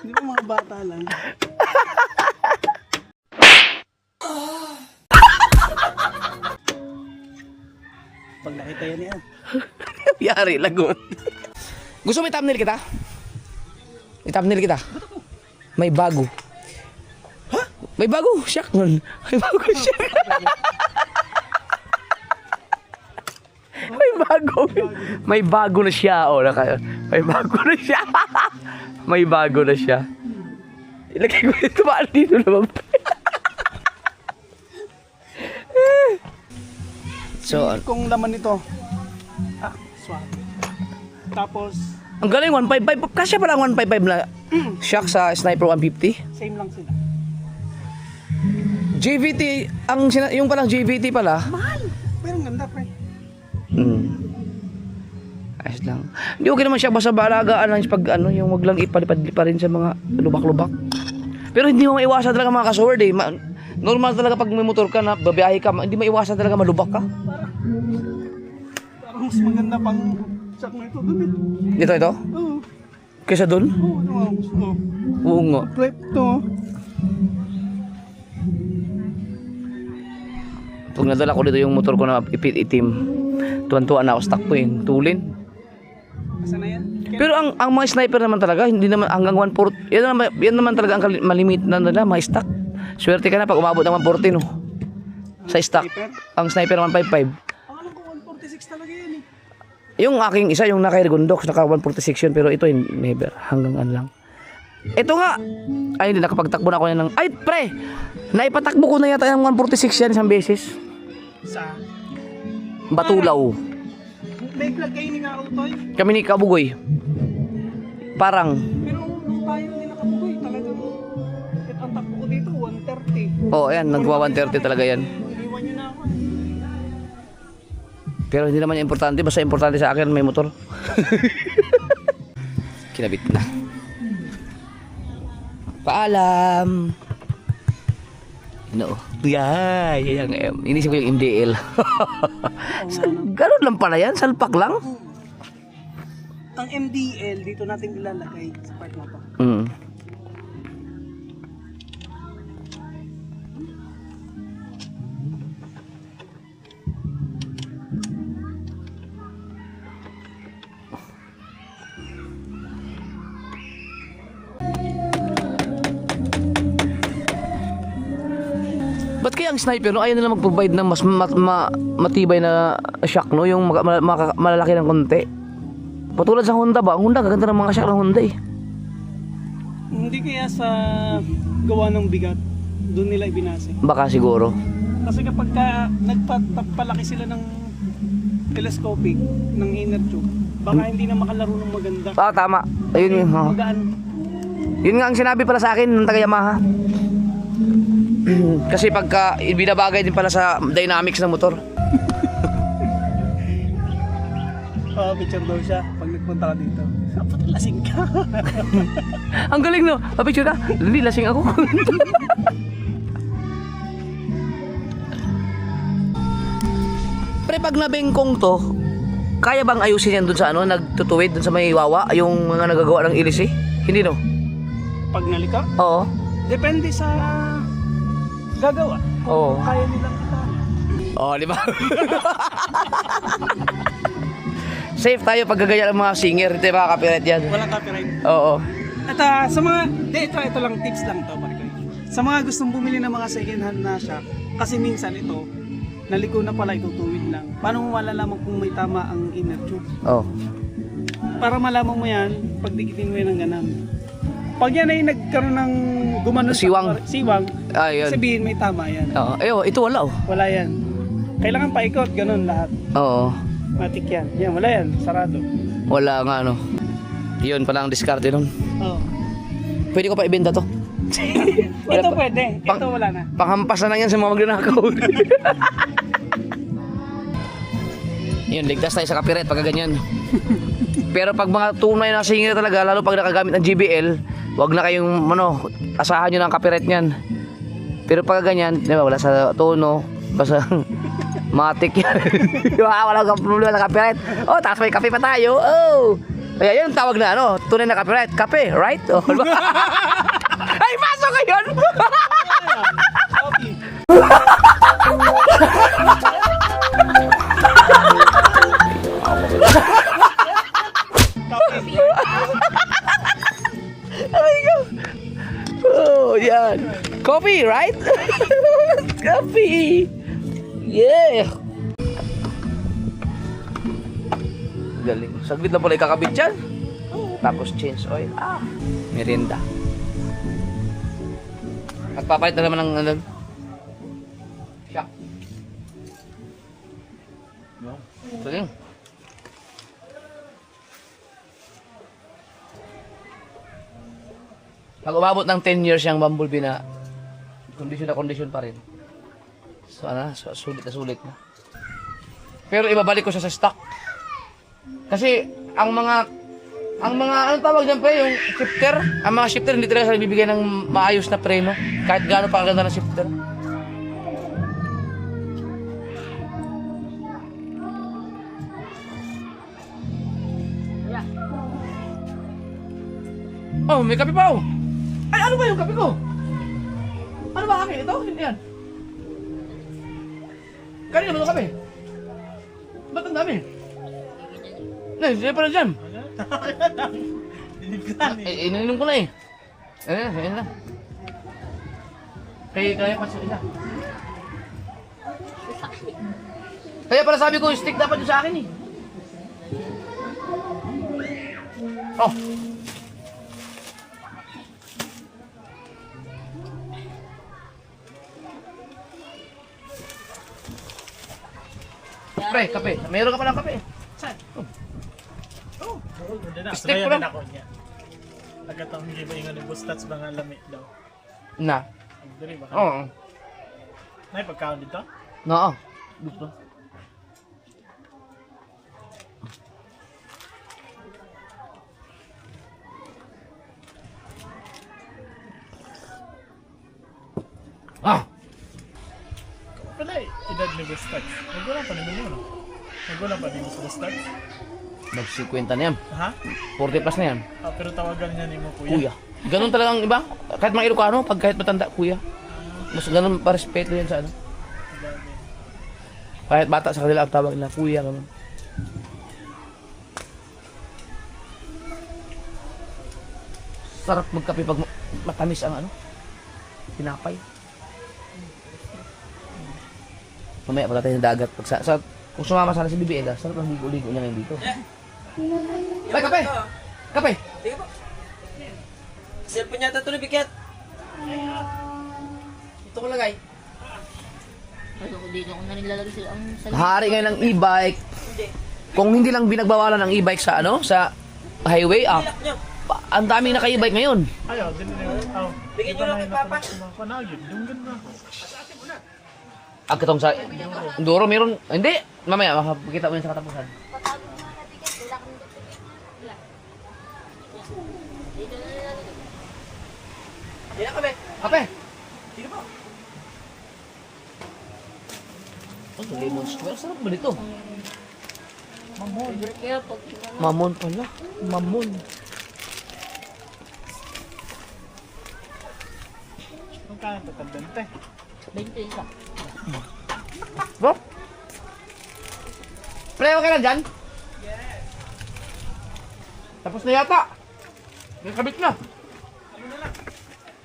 Hindi ba mga bata lang? Pag nakita yan yan. Yari, lagot. Gusto mo i-thumbnail kita? I-thumbnail kita? May bago. Ha? May bago? Shock nun. May bago siya. May bago. May bago na siya. O, may bago na siya. May bago na siya. Ilagay ko dito ba? Dito naman. So, Kung laman nito, swap. Tapos, ang galing, 155. Kasya pala ang 155 na shock sa Sniper 150. same lang sila. JVT, yung palang JVT pala. Mahal! Pero ang ganda, pre. Ayos lang. Hindi okay naman siya, basta baalagaan lang pag yung wag lang ipalipad pa rin sa mga lubak-lubak. Pero hindi mo maiwasan talaga mga kasword eh. Normal talaga pag may motor ka na babiyahe ka, hindi maiwasan talaga malubak ka. Parang mas maganda pang shock na ito dun eh. Ito? Oo. Kaysa dun? Oo, ano nga gusto mo? Oo nga. Flip to. Pag nadala ko dito yung motor ko na itim, tuwan-tuwa na ako, stock ko yung tulin. Asa na yan? Pero ang mga sniper naman talaga, hindi naman hanggang 140. Yan naman talaga ang malimit na nila, mga stock. Swerte ka na pag umabot ng 140, no? Sa stock. Ang sniper 155. Ang alam ko 146 talaga yan eh. Yung aking isa, yung naka-Ergondox, naka 146 yun, pero ito never, hanggang lang. Ito nga, ay hindi, nakapagtakbo na ako yan ng, ay pre, naipatakbo ko na yata yung 146 yan isang beses. Sa? Batulaw. May vlog kayo ni nga Utoy. Kami ni Kabugoy. Parang, Pero nung tayo hindi nakabugoy, talagang ang takbo ko dito, 130. oh ayan, nagwa 130 talaga yan. Iwan nyo na ako. Pero hindi naman yan importante, basta importante sa akin may motor. Kinabit na. Paalam. No. Yan yung M. Inisip ko yung MDL. Ganun lang pala yan, salpak lang. Ang MDL, dito natin ilalagay sa part na to. Mm. Ba't kaya ang sniper no ayaw nila mag-provide ng mas matibay na shock no yung malalaki ng konti? Patulad sa Honda ba? Ang Honda gaganda ng mga shock ng Honda eh. Hindi kaya sa gawa ng bigat, doon nila ibinase. Baka siguro. Kasi kapag nagpapalaki sila ng telescopic, ng inner tube, baka hindi na makalaro ng maganda. Ah, tama. Ayun yun. Oh. Magaan. Yun nga ang sinabi pala sa akin ng taga Yamaha. Kasi pagka binabagay din pala sa dynamics ng motor. Oo, picture daw siya pag nagpunta ka dito. Dapat lasing ka. Ang galing no. Picture ka. Hindi, lasing ako. Pre, pag nabengkong to, kaya bang ayusin yan dun sa ano, nagtutuwid dun sa may wawa, yung mga nagagawa ng ilis eh? Hindi no? Pag nalika, Oo. depende sa gagawa. Oo. Kaya nilang kita. Oh, di ba? Safe tayo pag gagaya ng mga singer, di ba? Copyright yan. Walang copyright. Oo. At sa mga, ito lang, tips lang to. Sa mga gustong bumili ng mga second hand na shack, kasi minsan ito, naliko na pala, itutuwid lang. Paano mo malalaman kung may tama ang inner tube? Oh. Para malaman mo yan, pagdikitin mo yan ng ganun. Pag yan ay nagkaroon ng gumano siwang, Ayun. sabihin may tama yan. Oo. Eyo, ito wala oh. Wala yan. Kailangan paikot, ganun lahat. Oo. Matik yan. Yan, wala yan. Sarado. Wala nga ano. Yun pala ang diskarte nun. Oo. Pwede ko pa ibenta to. Ito pwede. Pang- Ito wala na. Panghampas na lang yan sa mga magnanakaw. Yun, ligtas tayo sa copyright pagka ganyan. Pero pag mga tunay na singer talaga, lalo pag nakagamit ng GBL, wag na kayong asahan nyo ng copyright niyan. Pero pag ganyan, di ba, wala sa tono, basta matik yan. Wala kang problema sa copyright. Oh, tapos may kape pa tayo. Oh. Kaya yun ang tawag na ano, tunay na copyright. Kape, right? Oh, ay, pasok ka yun! Oh, yan. Coffee, right? Coffee. Yeah. Galing. Saglit lang pala ikakabit dyan. Tapos change oil. Ah, merienda. Nagpapalit na naman ng ano. Shock. Galing. Pag umabot ng 10 years yung Bumblebee na condition pa rin. So ano, sulit na. Pero ibabalik ko siya sa stock. Kasi ang mga ano tawag diyan pre, yung shifter, ang mga shifter hindi talaga sila bibigyan ng maayos na preno kahit gaano pa kaganda ng shifter. Oh, may kape pa oh. Ay, ano ba yung kape ko? Ano ba akin ito? Hindi yan. Kanina ba ito kape? Ba't ang dami? Hindi pa na dyan. Ininom ko na eh. Ayan na. Kaya pa siya. Kaya pala sabi ko, stick dapat yung sa akin eh. Oh. Pre, kape. Mayroon ka palang kape. Saan? Stick ko lang. Nagkataong hindi ba yung bustats ba nga lami daw? Na. Dili ba? Oo. Nay pagkaon dito? Oo. Gusto. Ah! Pala edad ni bustats. Nagulang pa ni mo no? Nagulang pa ni mo sa bustats? Mag-50 na yan. Ha? 40 plus na yan. Ah, pero tawagan niya ni mo kuya. Kuya. Ganun talaga ang iba. Kahit mga Ilocano, pag kahit matanda, kuya. Mas ganun pa respeto yan sa ano. Kahit bata sa kanila ang tawag nila, kuya. Ganun. Sarap magkape pag matamis ang ano. Tinapay. Mamaya pala tayo ng dagat. Kung sumama sana si BBL, sarap ang ligo-ligo niya ngayon dito. Ay, kape! Kape! Sige po. Cellphone yata ito nabigat. Ito ko lagay. Ano ko dito ko na nilalagay sila ang sa Hari ngayon ng e-bike. Kung hindi lang binagbawalan ng e-bike sa ano, sa highway, ang daming naka-e-bike ngayon. Ayaw, din na. Oh. Bigyan nyo lang kay Papa. Panagin, dunggan na ako. Ang katong sa Enduro, meron, hindi, mamaya, makapagkita mo yun sa katapusan. Hindi na kami. Kape. Sige po. Oh, lemon square. Sarap ba dito? Kaya pag Mamon pala. Mamon. Magkano ito kandante? 20 isa. Bro? Play ka na dyan? Yes. Tapos na yata. May kabit na. Ano na lang.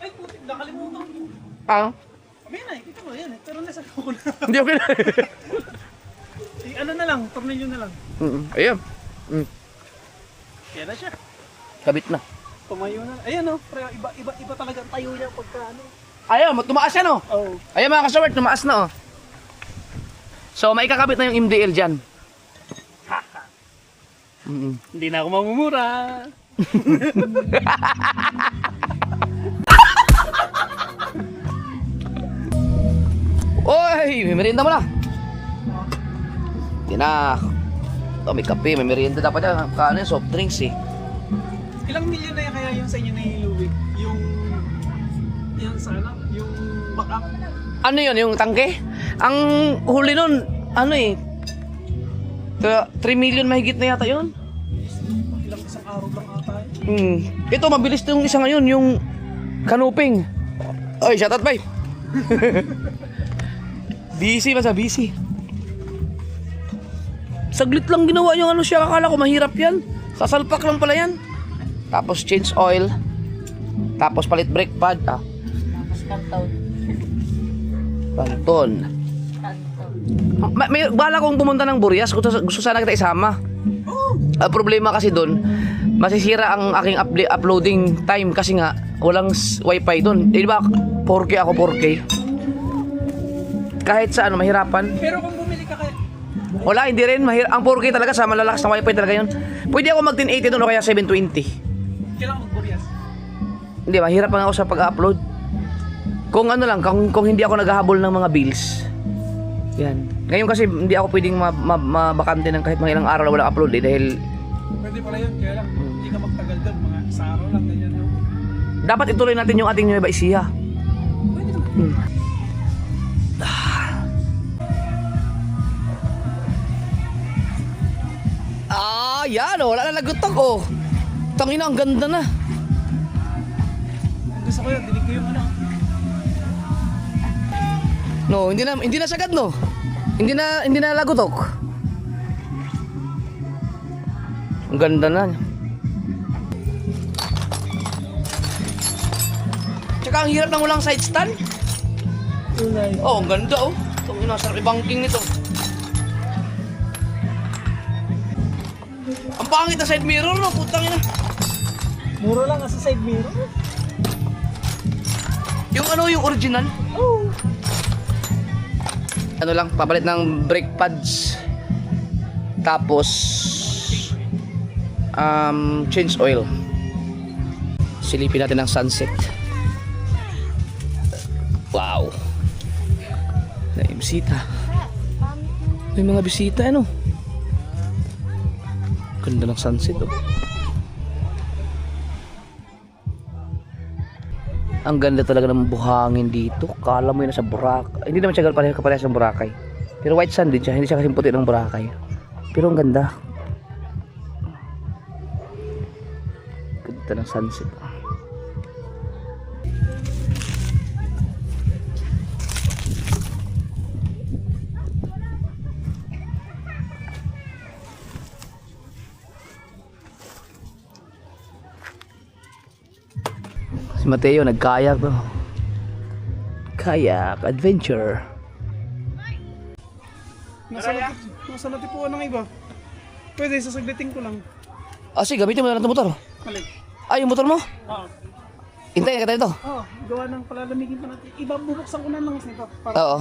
Ay, putik, nakalimutan ko. Ah? Amin na, kita mo yan eh. Pero nasa ko na. Hindi okay na. Ano na lang, tornilyo na lang. Ayan. Kaya na siya. Kabit na. Tumayo na. Ayan o, pre, iba talaga ang tayo niya pagka ano. Ayaw, tumaas yan oh. Oh. Ayan mga kasawert, tumaas na oh. So, may kakabit na yung MDL dyan. Hindi na ako mamumura. Oy, may merienda mo na. Hindi na. Ito, may kape, may merienda dapat yan. Kaano yung soft drinks eh. Ilang milyon na kaya yung sa inyo na hiluwig? Yung sa ano? Yung backup? Ano yun, yung tangke? Ang huli nun, ano eh, 3 million mahigit na yata yun. Ilang isang araw lang ata eh. Ito, mabilis na yung isa ngayon, yung kanuping. Oy, shoutout bye. Busy ba sa busy? Saglit lang ginawa yung ano siya, akala ko mahirap yan. Sasalpak lang pala yan. Tapos change oil. Tapos palit brake pad. Tapos kantaon. Panton. May bala kong pumunta ng Burias. Gusto sana kita isama. Ang problema kasi doon, masisira ang aking uploading time kasi nga walang wifi doon. Di ba 4K ako 4K? Kahit sa ano mahirapan. Pero kung bumili ka kaya, Wala, hindi rin. Ang 4K talaga sa malalakas na wifi talaga yun. Pwede ako mag 1080 doon o kaya 720. kailangan mag-Burias. Hindi, mahirap pa nga ako sa pag-upload. Kung ano lang, kung hindi ako naghahabol ng mga bills. Yan. Ngayon kasi hindi ako pwedeng mabakante ng kahit mga ilang araw na walang upload eh, dahil Pwede pala yun, kaya lang, hindi ka magtagal doon, mga sa araw lang, ganyan. No? dapat ituloy natin yung ating Nueva Ecija. Pwede naman. Yan oh, wala na lagutok oh. Tangina, ang ganda na. Gusto ko yun, dinig ko yung ano. No, hindi na sagad no. Hindi na lagutok. Ang ganda na. Tsaka ang hirap ng walang side stand. Oh, ang ganda oh. Tangina, sarap i-banking nito. Ang pangit na side mirror no, putang ina. Mura lang sa side mirror. Yung ano, yung original? Oh. Ano lang, papalit ng brake pads. Tapos change oil. Silipin natin ang sunset. Wow. May bisita. May mga bisita ano. Ganda ng sunset oh. Ang ganda talaga ng buhangin dito. Kala mo yun nasa Boracay. Hindi naman siya kaparehas ng Boracay. Pero white sand din siya. Hindi siya kasing puti ng Boracay. Pero ang ganda. Ganda ng sunset. Si Mateo nagkayak bro. Kayak adventure. Nasa natipuan ng iba. Pwede, sasaglitin ko lang. Sige, gamitin mo na lang itong motor. Mali. Yung motor mo? Oo. Hintayin ka tayo ito. Gawa ng palalamigin pa natin. Iba, bubuksan ko na lang nito. Oo.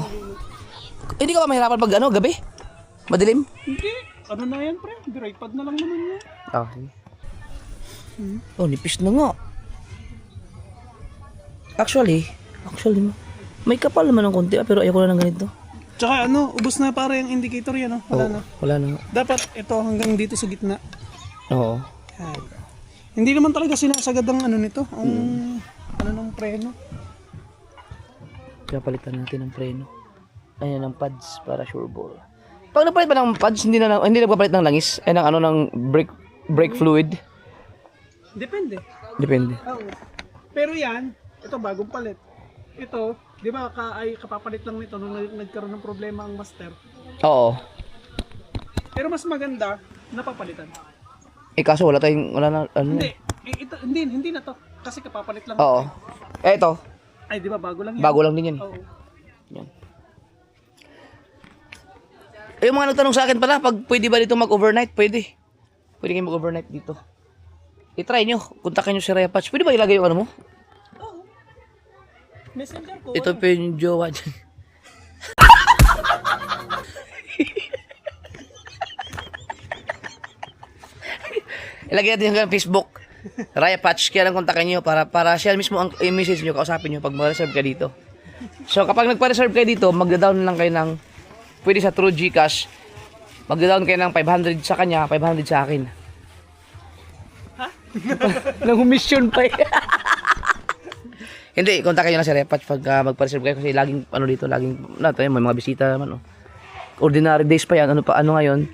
Hindi ka ba mahirapan pag ano, gabi? Madilim? Hindi. Ano na yan, pre? Biraypad na lang naman yan. Okay. Oh, nipis na nga. Actually, may kapal naman ng konti pero ayoko na ng ganito. Tsaka ano, ubos na para yung indicator yan. Wala na. Wala na. Dapat ito hanggang dito sa gitna. Oo. Yan. Hindi naman talaga sinasagad ang ano nito, ang ano ng preno. Kaya palitan natin ng preno. Ayan ang pads para sure ball. Pag napalit pa ng pads, hindi nagpapalit ng langis. Ay ng ano ng brake fluid. Depende. Depende. Oo. Pero yan, ito bagong palit. Ito, di ba kapapalit lang nito nung nagkaroon ng problema ang master. Oo. Pero mas maganda, napapalitan. Kaso wala na, ano. Hindi, ito, hindi na to. Kasi kapapalit lang. Oo. Ito, Ay, di ba bago lang yan? bago lang din yan. Oo. Yan. Yung mga nagtanong sa akin pala, pag pwede ba dito mag-overnight? Pwede. Pwede kayo mag-overnight dito. I-try nyo. Kontakin nyo si Rhea Patch. Pwede ba ilagay yung ano mo? Oo. Messenger ko. Ito pa yung jowa dyan. Ilagay natin yung Facebook. Rhea Patch. Kaya lang kontakin nyo para siya mismo ang i-message nyo, kausapin nyo pag mag-reserve ka dito. So kapag nagpa-reserve kayo dito, mag-down lang kayo ng, pwede sa True Gcash, mag-down kayo ng 500 sa kanya, 500 sa akin. Ha? Nang-mission pa eh. Hindi, kontakin nyo na si Rhea Patch pag magpa-reserve kayo kasi laging, ano dito, laging, may mga bisita naman, oh. Ordinary days pa yan, ano ngayon?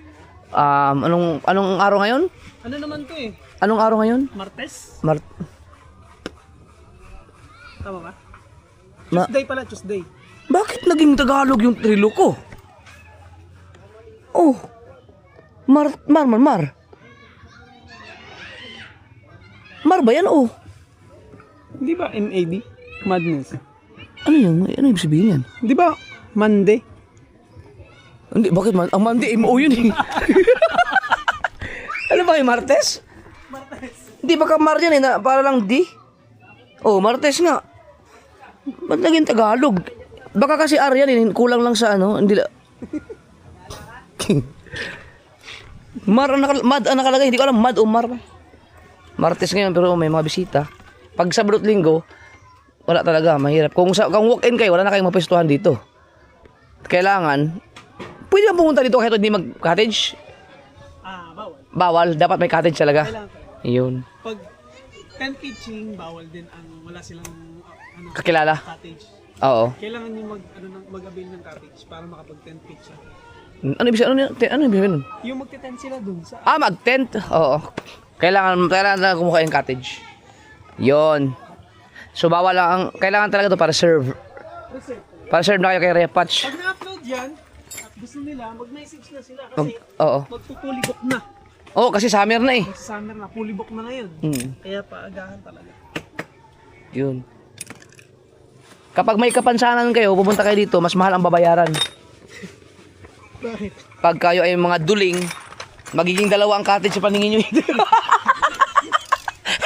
Anong araw ngayon? Ano naman to eh? Anong araw ngayon? Martes? Tama ba? Ma- Tuesday pala, Tuesday. Bakit naging Tagalog yung trilo ko? Oh. Mar ba yan? Oh. Di ba MAD? Madness. Ano yan? Ano ibig sabihin yan? Di ba Monday? Hindi, bakit man? Ang Monday, MO yun eh. Ano ba yung Martes? Hindi, baka Mar yan eh, para lang D. Oh, Martes nga. Ba't naging Tagalog? Baka kasi R yan eh, kulang lang sa ano, hindi Mad ang nakalagay, hindi ko alam, Mad o Mar. Martes ngayon, pero may mga bisita. Pag Sabado at Linggo, wala talaga, mahirap. Kung walk-in kayo, wala na kayong mapestuhan dito. Kailangan, pwede ba pumunta dito kahit hindi mag-cottage? Bawal. Bawal, dapat may cottage talaga. Kailangan. Yun. Pag tent pitching, bawal din ang wala silang Kakilala? cottage. Oo. Kailangan yung mag-avail ng cottage para makapag-tent pitch siya. Ano ibig sabihin nun? Yung magte-tent sila dun sa... Mag-tent? Oo. Kailangan na kumuha yung cottage. Yon. So, bawal lang ang... Kailangan talaga to para serve. Para serve na kayo kay Rhea Patch. Pag na-upload yan, at gusto nila, mag-message na sila kasi Oo. magpupuli book na. Oo, kasi summer na eh. Sa summer na, fully book na ngayon. Kaya paagahan talaga. Yun. Kapag may kapansanan kayo, pupunta kayo dito, mas mahal ang babayaran. Bakit? Pag kayo ay mga duling, magiging dalawa ang cottage sa paningin nyo.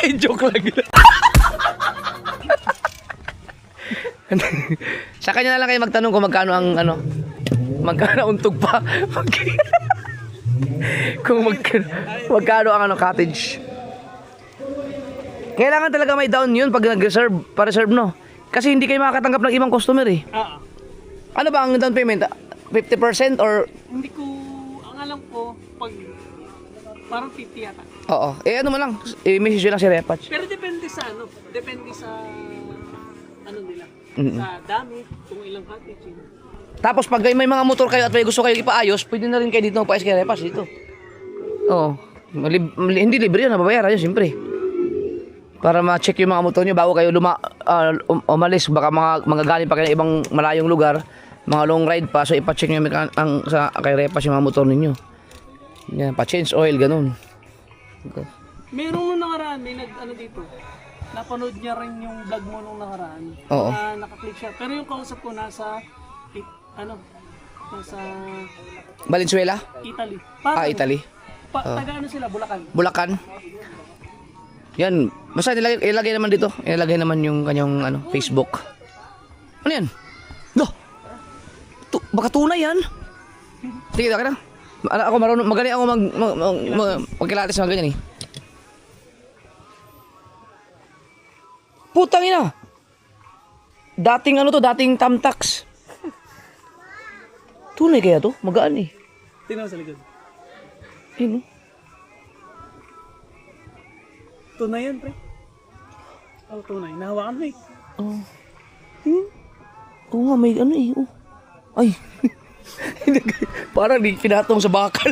Ay, joke lang yun. Sa kanya na lang kayo magtanong kung magkano ang magkano untog pa. Kung magkano ang cottage. Kailangan talaga may down yun pag nag-reserve, pa-reserve no. Kasi hindi kayo makakatanggap ng ibang customer eh. Ano ba ang down payment? 50% or? Hindi ko, ang alam ko, pag parang 50 yata. Oo. Ano mo lang, i-message lang si Rhea Patch. Pero depende sa nila. Sa dami, kung ilang cottage yun. Tapos pag may mga motor kayo at may gusto kayo ipaayos, pwede na rin kayo dito magpaayos kay Rhea Patch dito. Oo. Hindi libre yun, nababayaran yun, siyempre. Para ma-check yung mga motor nyo bago kayo umalis. Baka mga galing pa kayo ng ibang malayong lugar, mga long ride pa, so ipa-check nyo sa kay Rhea Patch yung mga motor ninyo. Yan, pa-change oil, ganun. Merong nung nakaraan, may dito. Napanood niya rin yung vlog mo nung nakaraan. Oo. Nakaklik siya. Pero yung kausap ko nasa Valenzuela? Italy. Italy. Taga sila, Bulacan. Bulacan. Yan, basta ilagay naman dito. Ilagay naman yung kanyang Facebook. Ano yan? Baka tunay yan. Sige, taka na. Ako marunong, magaling ako magkilatis ng ganyan eh. Putang ina. Dating dating Tamtax. Tunay kaya to? Magaan eh. Tingnan mo sa likod. Ayun. Tunay yan, pre. Oh, tunay. Nahawakan mo eh. Oh. Oo nga, may ano eh. Oh. Ay. Parang di pinatong sa bakal.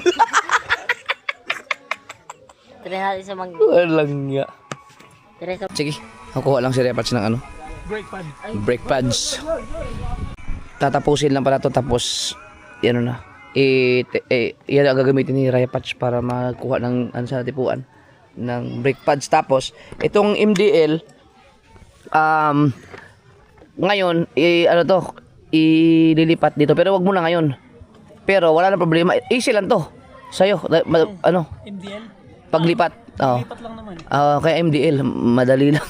Try natin sa mga... Walang nga. Try sa... Sige, nakuha lang si Repats ng ano. Brake pad. Brake pads. Tatapusin lang pala to tapos yan na. Yan ang gagamitin ni Repats para makuha ng ano sa tipuan ng brake pads. Tapos itong MDL ngayon ano to ililipat dito pero wag mo na ngayon. Pero wala na problema. Easy lang to. Sa'yo ano MDL. paglipat. Oh. Lipat lang naman. Kaya MDL madali lang.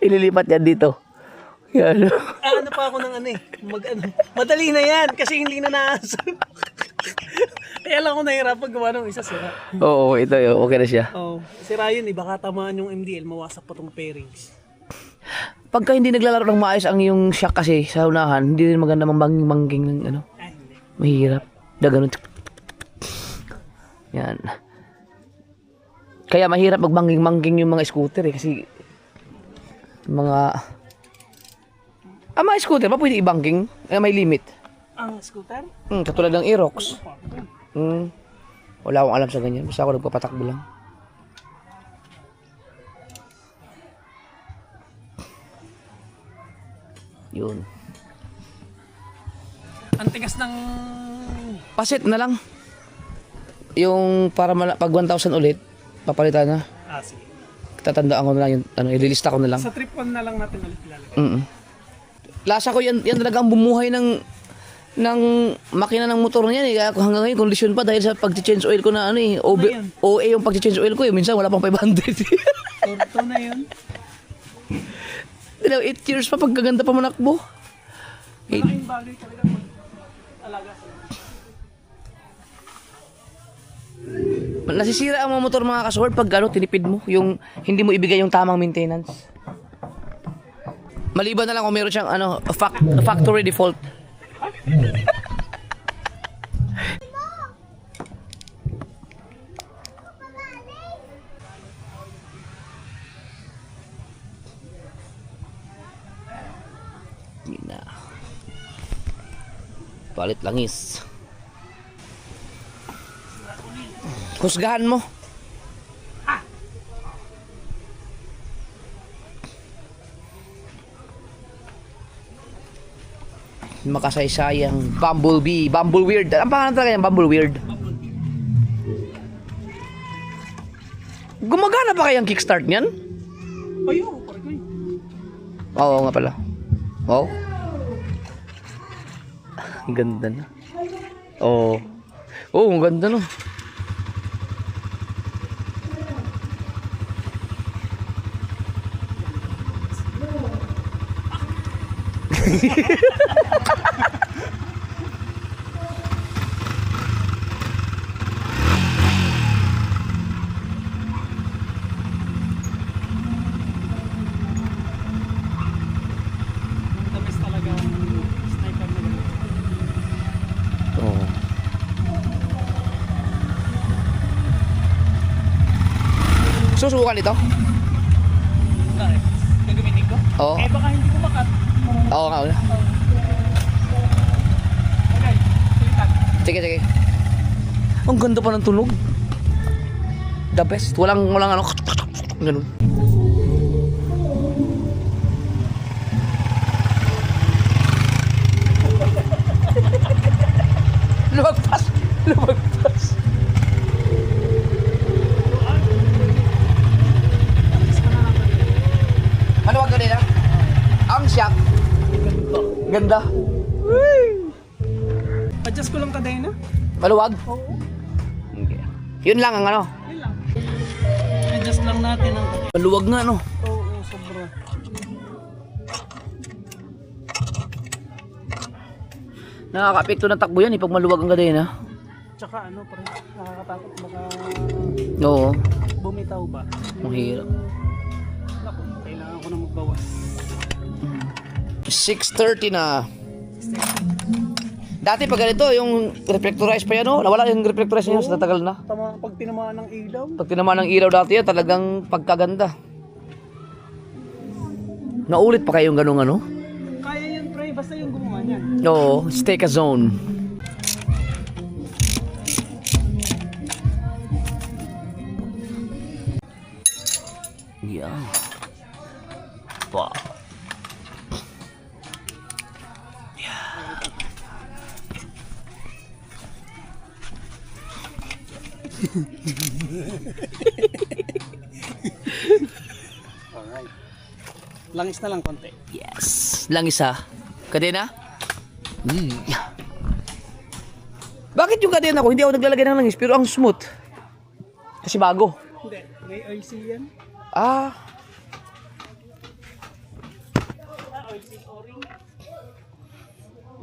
Ililipat yan dito. Yan. Ano pa ako ng ano eh. Madali na yan kasi hindi na naasa. Kaya lang ako nahirapan gawa ng isa sira. Oo, ito yun. Okay na siya. Oh, sira yun eh. Baka tamaan yung MDL, mawasak pa tong pairings. Pagka hindi naglalaro ng maayos ang yung shock kasi sa unahan, hindi rin maganda mangging ng ano. Ay, hindi. Mahirap. Da ganun. Yan. Kaya mahirap magmangging yung mga scooter eh kasi mga mga scooter pa pwede i-banking. May limit. Ang scooter? Katulad ng Aerox. Wala akong alam sa ganyan. Basta ako nagpapatakbo lang. Yun. Ang tigas ng... Pasit na lang. Yung para pag 1,000 ulit, papalitan na. Sige. Tatandaan ko na lang yung ano, ililista ko na lang. Sa trip 1 na lang natin ulit ilalagay. Lasa ko yan talaga ang bumuhay ng makina ng motor niyan eh. Kaya hanggang ngayon kondisyon pa dahil sa pag-change oil ko na ano eh. OA yung pag-change oil ko eh. Minsan wala pang 500. Torto na yun. 8 years pa pagkaganda pa manakbo. Malaking bagay talaga mag-alaga sila. Nasisira ang mga motor mga kasuhor pag ano, tinipid mo. Yung hindi mo ibigay yung tamang maintenance. Maliban na lang kung meron siyang ano, factory default. Yun na. Palit langis. Husgahan mo. Makasaysayang Bumblebee, Bumbleweird. Ang pangalan talaga yan, Bumbleweird. Gumagana ba kayang kickstart niyan? Ayo, parang yun. Oo nga pala. Wow. Ang ganda na. Oo. Oo, ang ganda no. Tamis talaga ang sniper na gano'n. Oo. Susubukan ito? Bakit? Gagamitin ko? Oo. Eh baka hindi ko makat. Oo nga. Una. Okay, sulitan. Sige, sige. Ang ganda pa ng tunog. The best. Walang ano. Ganun. Lumagpas. Lumagpas. Maluwag ka din ah. Ang shock. Ganda. Adjust ko lang kadena. Maluwag. Oo. Okay. Yun lang ang ano. Yun lang. Adjust lang natin ang... Maluwag nga no. Oo, sobra. Nakaka-apekto ng takbo yan eh pag maluwag ang kadena. Tsaka ano, parang nakakatakot baka Oo. bumitaw ba? Mahirap. Naku, kailangan ko na magbawas. 6:30 na. Dati pag ganito, yung reflectorized pa yan, oh. Nawala yung reflectorized niya, sa tagal na. Pag tinamaan ng ilaw. Pag tinamaan ng ilaw dati yan, talagang pagkaganda. Naulit pa kayong ganung ano? Kaya yun, pre. Basta yung gumawa niyan. Oo, stake a zone. Yeah. Wow. Alright. Langis na lang konti. Yes. Lang isa. Kadena? Bakit yung kadena ko, hindi ako naglalagay ng langis, pero ang smooth. Kasi bago. Hindi. May IC yan. Ah.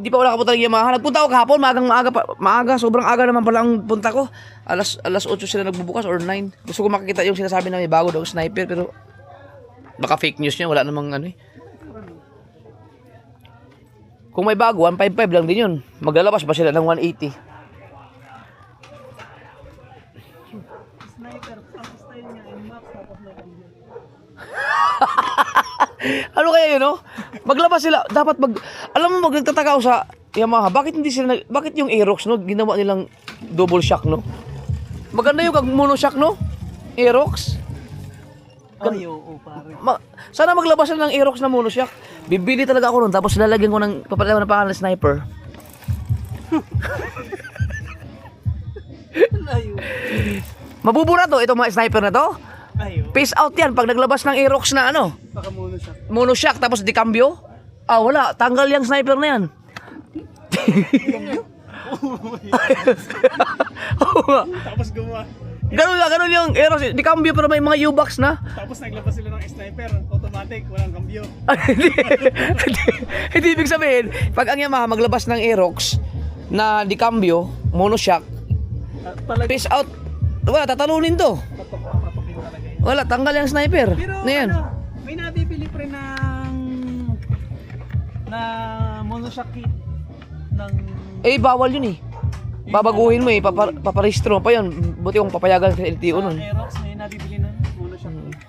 Hindi pa wala kapunta ng Yamaha. Nagpunta ako kahapon, maaga, sobrang aga naman pala ang punta ko. Alas 8 sila nagbubukas or 9. Gusto ko makikita yung sinasabi na may bago daw sniper, pero baka fake news niya, wala namang ano eh. Kung may bago, 155 lang din yun. Maglalabas ba sila ng 180? Sniper. Ang style niya ay max tapos may cambio. Ano kaya yun, no? Maglabas sila, dapat alam mo, nagtataka ako sa Yamaha, bakit hindi sila, bakit yung Aerox, no, ginawa nilang double shock, no? Maganda yung monoshock, no? Aerox. Ay, oo, pare. Sana maglabas sila ng Aerox na monoshock. Bibili talaga ako nun, tapos lalagyan ko ng, papalaman ng pangalan ng sniper. Layo. Mabubura to, itong mga sniper na to. Ay, oo. Peace out yan, pag naglabas ng Aerox na ano, Baka muna siya. monoshock, tapos di cambio. Ah, wala, tanggal yung sniper na yan. Tapos gumawa. Ganun yung Aerox, di cambio pero may mga U-box na. Tapos naglabas sila ng sniper. Automatic, walang cambio. Hindi ibig sabihin, pag ang Yamaha maglabas ng Aerox na di cambio, monoshock, Talaga. peace out. Wala, tatalunin to. Papakin talaga yun. Wala, tanggal yung sniper. Pero Na yan. ano, may nabibili pa rin na monoshock kit ng Eh, bawal yun eh. Babaguhin mo eh, paparehistro mo pa yun. Buti kung papayagan sa LTO nun. Aerox, may nabibili na monoshock kit.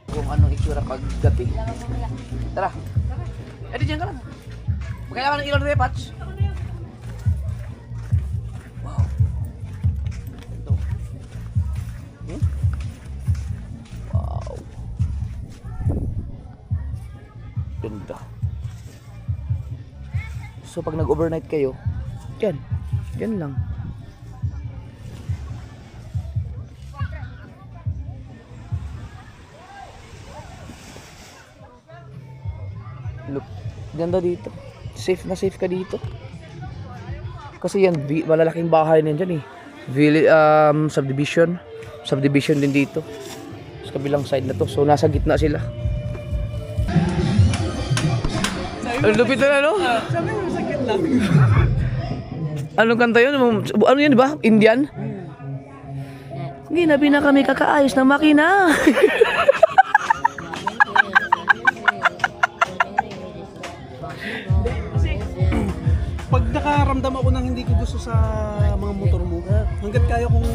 Kung anong itsura pag gabi. Tara. Eh, di dyan ka lang. Magkailangan ng ilaw na patch. Wow. Ito. Wow. Ganda. So pag nag-overnight kayo, dyan lang. Look, ganda dito. Safe na safe ka dito. Kasi yan, malalaking bahay na yan dyan eh. Subdivision. Subdivision din dito. Sa kabilang side na to. So nasa gitna sila. Ang lupit na, no? Sabi mo sa kit lang. Anong kanta yun? Ano yan, di ba? Indian? Ginabi na kami kakaayos ng makina. Kasi pag nakaramdam ako ng hindi ko gusto sa mga motor mo, hanggat kaya kong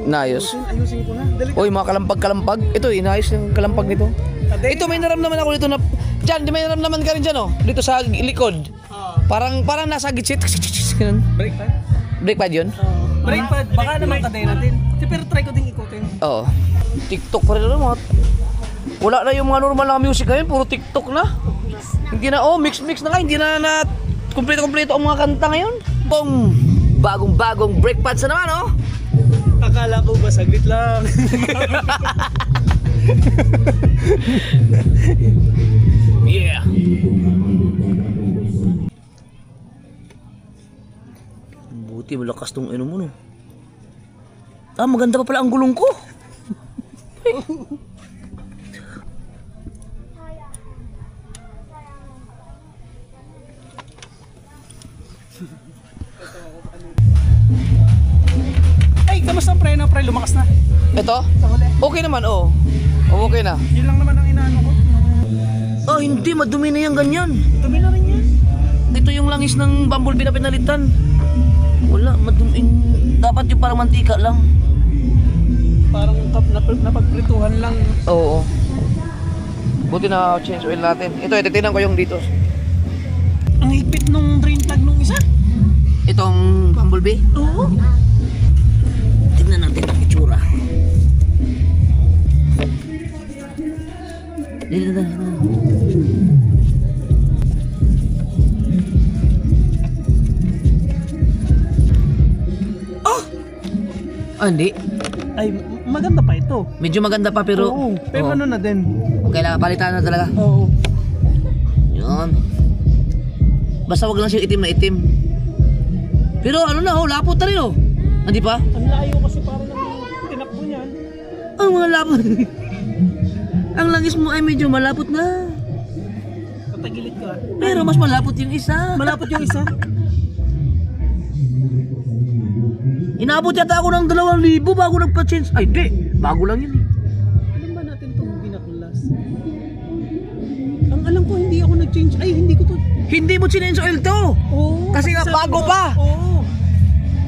Naayos. ayusin ko na. Dali. Oy, mga kalampag-kalampag. Ito, inayos yung kalampag nito. Ito, may naramdaman ako dito na... Diyan, may naramdaman ka rin dyan, oh. Dito sa likod. Parang nasa gitsit. Ganun. Brake pad? Brake pad yun? Brake pad, baka naman kadena natin. Pero try ko din ikutin. Oo. TikTok pa rin mga... Wala na yung mga normal na music ngayon, puro TikTok na. Hindi na, mix na nga, hindi na kumpleto-kumpleto ang mga kanta ngayon. Boom! Bagong-bagong brake pads na naman, oh. Akala ko ba saglit lang. Yeah! Buti malakas tong mo, no? Maganda pa pala ang gulong ko. Ay, kamusta ang preno, pre? Lumakas na. Ito? Sa huli. Okay naman, oh. Okay na. Yun lang naman ang inaano ko. Hindi, madumi na yung ganyan. Dumi na rin yan. ito yung langis ng bumblebee na pinalitan. Wala, dapat yung parang mantika lang. Parang napagprituhan lang. Oo. Buti na change oil natin. Ito, titignan ko yung dito. Ang higpit nung drain plug nung isa. Itong bumblebee. Oo. Tignan natin ang itsura. Dito. Ah, hindi. Ay, maganda pa ito. Medyo maganda pa pero... Oo. Pero Oo. ano na din. Kailangan palitan na talaga. Oo. Yun. Basta wag lang siya itim na itim. Pero ano na, lapot na rin oh. Hindi pa? Ang layo kasi parang tinakbo niyan. Ang mga lapot. Ang langis mo ay medyo malapot na. Patagilid ka. Pero mas malapot yung isa. Malapot yung isa. Inabot yata ako ng 2,000 bago nagpa-change. Ay, di. Bago lang yun eh. Alam ba natin itong binaklas? Ang alam ko, hindi ako nag-change. Ay, hindi ko to. Hindi mo change oil to. Oo. Kasi nga, sabi bago ko, pa. Oo.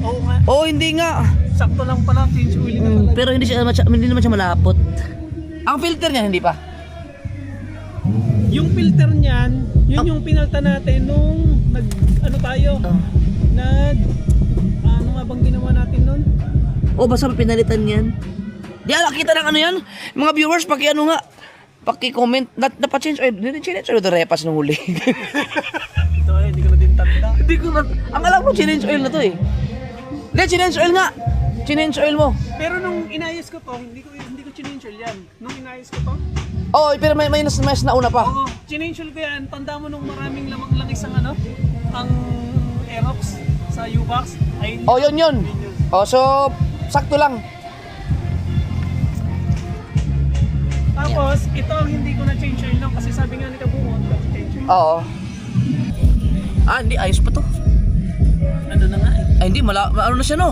Oo nga. Oo, hindi nga. Sakto lang pala, change oil na talaga. Pero hindi naman siya malapot. Ang filter niya, hindi pa. Yung filter niyan, yun yung pinalta natin nung ano tayo? Ano nga bang ginawa natin nun? O, basta pinalitan yan. Di kita ng ano yan. Mga viewers, paki-comment. Napa-change oil. Change oil the repas nung huli. Ito hindi ko na din tanda. Hindi ko na... Ang alam ko, change oil na to eh. Hindi, change oil nga. Change oil mo. Pero nung inayos ko to, hindi ko change oil yan. Nung inayos ko to, Oo, pero may na una pa. oo, change oil ko yan. Tanda mo nung maraming lamang langis ang ang Aerox sa U-Box. Ay, Oh, yun. Oh, so, sakto lang. tapos, ito ang hindi ko na change oil lang kasi sabi nga ni Kabungon, change oil. Oo. Ah, hindi. Ayos pa to. Ano na nga eh. Ay, hindi. Ano na siya, no?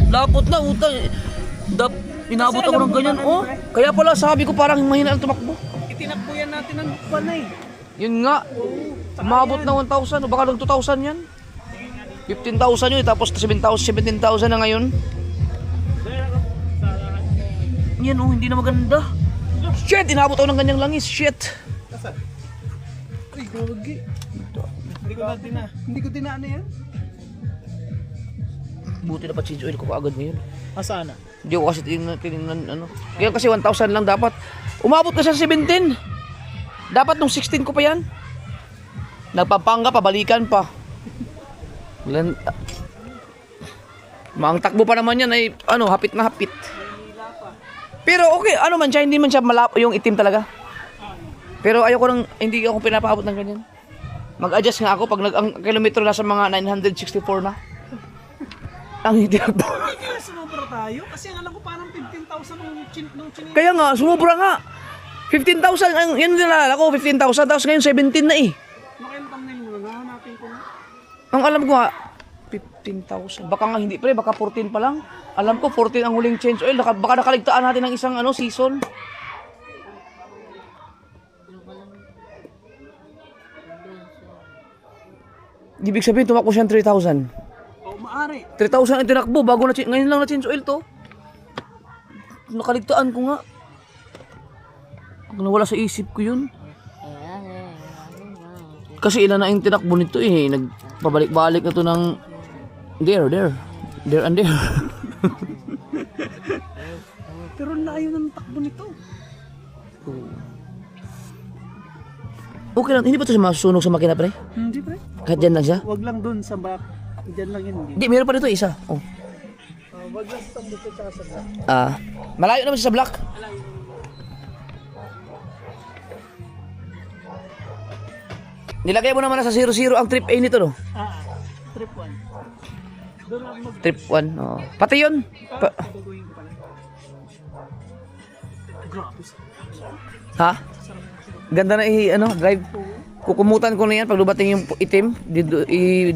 Lapot na, utang. Inabot Kasi ako alam ng mo ganyan. naman, Oh, pre. kaya pala sabi ko parang mahina ang tumakbo. Itinakbo yan natin ng buwan na eh. Yun nga. Umabot na 1,000. O baka lang 2,000 yan. 15,000 yun. Tapos 17,000 na ngayon. Yan oh, hindi na maganda. Shit, inabot ako ng ganyang langis. Shit. Uy, gawagi. Hindi ko din ano yan. Buti na pa change oil ko kaagad ngayon. Asana? Hindi ko kasi tinignan ano. Kaya kasi 1,000 lang dapat. Umabot na siya sa 17. Dapat nung 16 ko pa yan. Nagpapanga, pabalikan pa. Maang takbo pa naman yan ay hapit na hapit. Pero okay, ano man siya, hindi man siya malap yung itim talaga. Pero ayoko nang, hindi ako pinapaabot ng ganyan. Mag-adjust nga ako pag ang kilometro na sa mga 964 na. Ang hindi na po. Kaya sumobra tayo? Kasi ang alam ko parang 15,000 nung chinito. Kaya nga, sumobra nga. 15,000, yan nilala ko, 15,000, tapos ngayon 17 na eh. Nakailang thumbnail mo na, hanapin ko na. Ang alam ko nga, 15,000. Baka nga hindi pre, baka 14 pa lang. Alam ko 14 ang huling change oil. Baka nakaligtaan natin ng isang season. Ibig sabihin tumakbo siyang 3,000. Oo, maari. 3,000 ang tinakbo bago ngayon lang na change oil to. Nakaligtaan ko nga. Nawala sa isip ko yun. Kasi ilan na yung tinakbo nito eh. Nagpabalik-balik na to ng there and there. Pero layo ng takbo nito. Okay lang, hindi ba ito masusunog sa makina pre? Hindi pre. Kahit dyan lang siya? Wag lang dun sa back. Diyan lang yun. Hindi, meron pa dito isa. Oh. Wag lang sa tambok at sa back. Malayo naman siya sa block. Nilagay mo naman na sa 0-0 ang trip A nito, no? Trip 1. Doon lang mag... Trip 1, oo. Pati yun. Gagawin ko pala. Grabe. Ha? Ganda na drive. Kukumutan ko na yan pag dumating yung itim.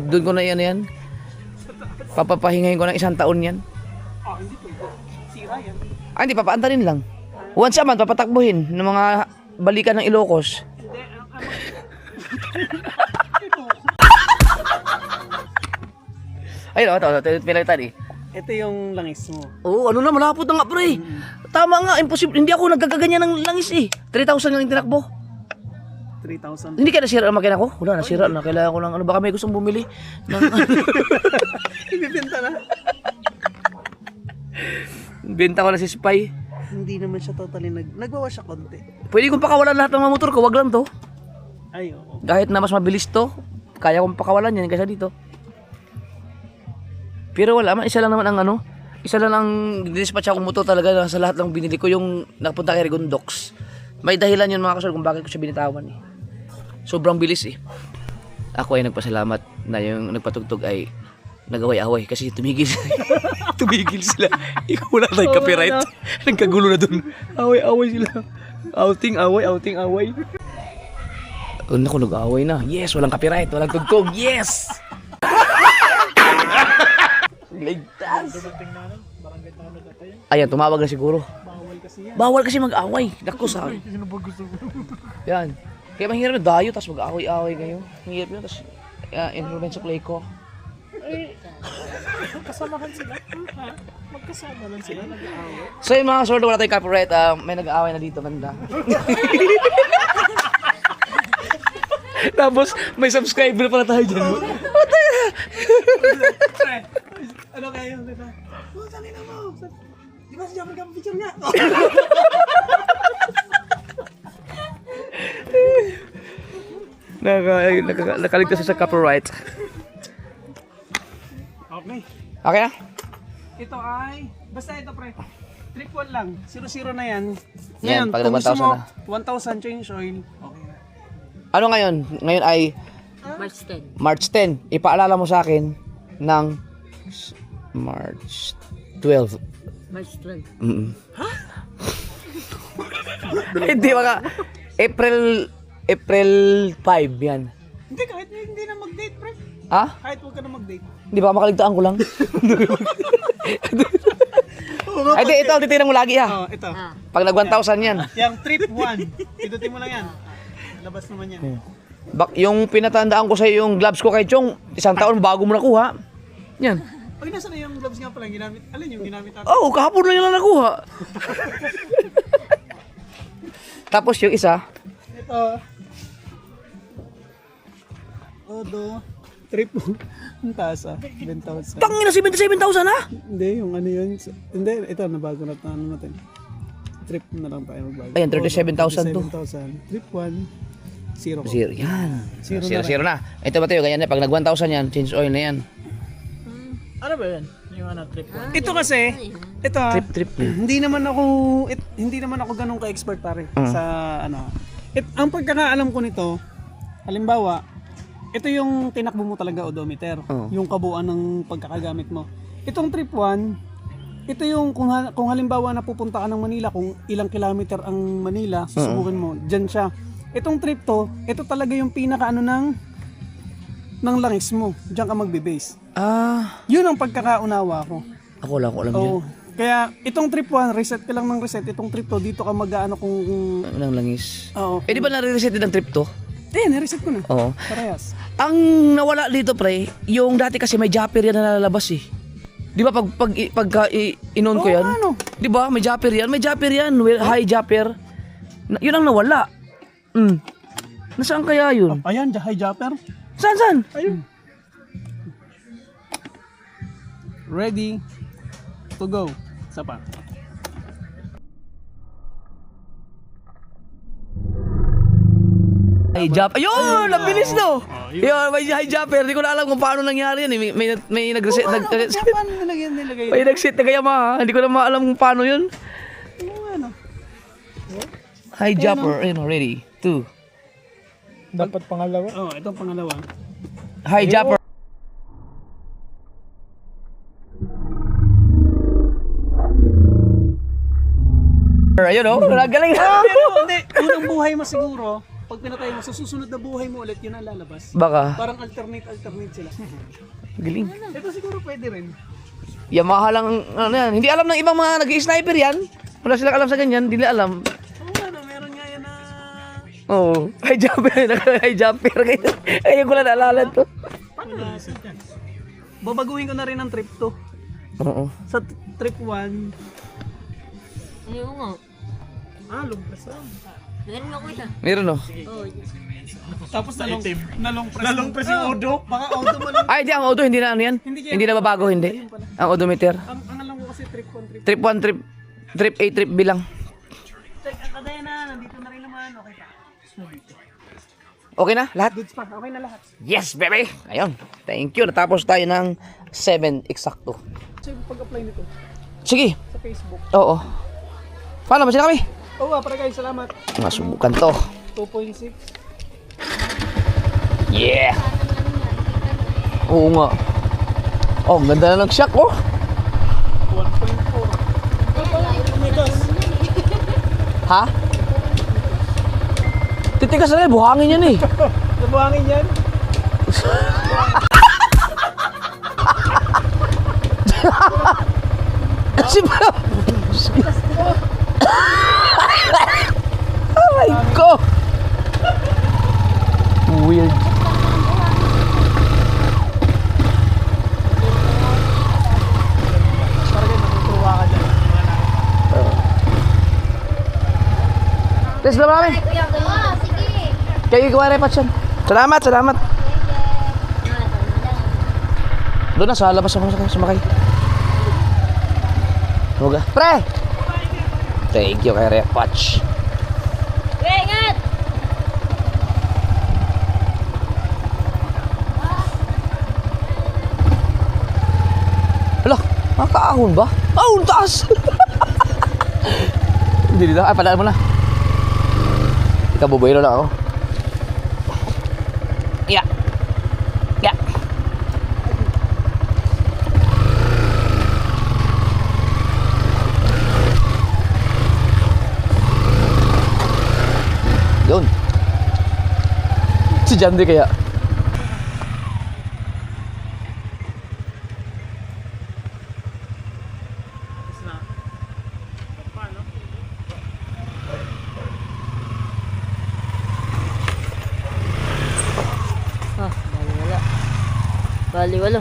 Doon ko na yan. Papapahingayin ko ng 1 taon yan. Hindi po ito. Sira yan. Hindi, papaantarin lang. Once a month, papatakbuhin ng mga balikan ng Ilocos. Hindi, Ayun, ito, pinalitan eh. Ito yung langis mo. Oo, ano na, malapot na nga pre. Tama nga, imposible. Hindi ako nagkakaganyan ng langis eh. 3,000 lang yung tinakbo. 3,000. Hindi kaya nasira ang makina ko? Wala, nasira na. Kailangan ko lang, ano, baka may gustong bumili. Ng, Ibibenta na. Benta ko na si Spy. Hindi naman siya totally nagwawash siya konti. Pwede kong pakawalan lahat ng mga motor ko, wag lang to. Ay, oo. Kahit na mas mabilis to, kaya kong pakawalan yan kaysa dito. Pero wala man, isa lang naman ang ano, isa lang ang dispatch akong motor talaga sa lahat ng binili ko yung napunta kay Rigondox. May dahilan yun mga kasol kung bakit ko siya binitawan eh. Sobrang bilis eh. Ako ay nagpasalamat na yung nagpatugtog ay nag-away-away kasi tumigil sila. Tumigil sila. Ikaw wala tayong copyright. Nagkagulo na dun. Away-away sila. Outing, away. Oh, naku, nag-away na. Yes, walang copyright, walang tugtog. Yes! Ligtas. Ayan, tumawag na siguro. Bawal kasi mag-away. Naku sa akin. Yan. Kaya mahirap na dayo, tapos mag-away-away kayo. Mahirap yun, tapos enrollment sa play ko. Kasamahan sila. Magkasama lang sila, nag-aaway. So yung mga sort, wala tayong copyright. May nag-aaway na dito, banda. Tapos may subscriber pala tayo dyan. Pre, ano kayo? Oh, tangin na mo. Di ba si Jumper ka picture niya? Nakaligtas sa copyright. Okay. Okay na? Ito ay, basta ito pre. Trip 1 lang. 0-0 na yan. Yan, pag kung gusto 1,000 mo, na. 1,000 change oil. Okay na. Ano ngayon? Ngayon ay March 10. March 10. Ipaalala mo sa akin ng March 12. March 12. Hindi baka April 5 yan. Hindi, kahit hindi na mag-date pre. Ha? Kahit huwag ka na mag-date. Hindi ba makaligtaan ko lang? Ay, di, ito, titignan mo lagi ha. Oh, ito. Pag nag 1,000 yan. Yung trip 1. Pidutin mo lang yan. Labas naman yan. Yung pinatandaan ko sa yung gloves ko kay Chong, 1 taon bago mo nakuha. Yan. Pag nasa na yung gloves nga pala, ginamit, alin yung ginamit natin? Oh, kahapon lang yan nakuha. Tapos yung isa, Ito. Odo. Trip 1. Ang taas ah. 7,000. tangin na 77,000 ha? Hindi, yung ano yun. Hindi, ito, nabago na ano natin. Trip na lang tayo magbago. Ayan, 37,000 to. 37,000. Trip 1. Zero. Zero. Yan. Zero na Zero na. Ito ba tayo? Ganyan na. Pag nag 1,000 yan, change oil na yan. Ano ba yan? Yung ano, trip 1? Ito kasi, ito ah, Trip. hindi naman ako ganun ka-expert pare sa ano. Ang pagkakaalam ko nito, halimbawa, ito yung tinakbo mo talaga odometer, yung kabuuan ng pagkakagamit mo. Itong trip 1, ito yung kung halimbawa na pupunta ka ng Manila, kung ilang kilometer ang Manila, susubukin mo, dyan siya. Itong trip to, ito talaga yung pinaka ano ng langis mo. Diyan ka magbe-base. Ah. Yun ang pagkakaunawa ko. Ako lang yan. Oo. Kaya itong trip 1, reset ka lang ng reset. Itong trip 2, dito ka mag-ano kung... Nang langis. Oo. Eh di ba nare-reset din ang trip to? Nireset ko na. Oo. Parehas. Ang nawala dito pre, yung dati kasi may japper yan na lalabas eh. Di ba pagka inon ko yan? Ano? Di ba may japper yan? May japper yan, high japper. Yun ang nawala. Nasaan kaya yun? Ayan, high jumper. Saan? Ayun. Ready to go. Isa pa. High jump. Ayun! Nabilis no! Yun, may high jumper. Hindi ko na alam kung paano nangyari yan eh. May nag-reset. Paano nilagay? May nag-set na kaya ma. Hindi ko na maalam kung paano yun. Ano? High jumper. Ayun, ready. 2. Dapat pangalawa? Oh, itong pangalawa. High jumper. Ayun o, nagaling na. Pero hindi, unang buhay mo siguro, pag pinatay mo, sa susunod na buhay mo ulit, yun ang lalabas. Baka. Parang alternate sila. Galing. Ito siguro pwede rin. Yamaha lang, ano yan. Hindi alam ng ibang mga nag-i-sniper yan. Wala silang alam sa ganyan, hindi nila alam. Oo, ano, meron nga yan na... Oo. High jumper, high jumper. Ayun ko lang naalala to. Wala sa babaguhin ko na rin ang trip 2. Oo. Sa trip 1, Ayun nga. lumpres lang. Meron ako isa. Meron no? Oo. Tapos itim. nalungpres yung Odo. Baka Odo mo lang. Ay, di ang Odo, hindi na ano yan? Hindi na babago, hindi. Ang odometer. Ang alam ko kasi trip 1, trip 2. Trip 1, trip A, trip B lang. Kadaya na, nandito na rin naman. Okay pa. Okay na? Lahat? Goods pa, okay na lahat. Yes, baby! Ayun. Thank you. Natapos tayo ng 7 eksakto. So yung pag-apply nito Sige. sa Facebook. Oo. Paano? Masina kami? Oo para guys, salamat. Masubukan to. 2.6. Yeah! Oo nga. Oh, ang ganda na ng shock, oh. 1.4. Ha? Titigas na rin, buhangin yan eh. Nabuhangin yan. Kasi ba? Oh my God! Weird. Para guys, matutuwa ka dyan. Let's go namin. Kuya, kuya. Sige. Kayo gawa repat yan. Salamat, salamat. Doon na, sa labas ako sumakay. Huwag Pre! Thank you kay Repatch. Kuya, ingat! Hala, makakaahon ba? Ahon, taas! Hindi dito. Ay, padaan mo na. Ikaw, bubuelo lang ako. Yeah. Yeah. Yun. Si Jandy kaya. Baliwala. Baliwala.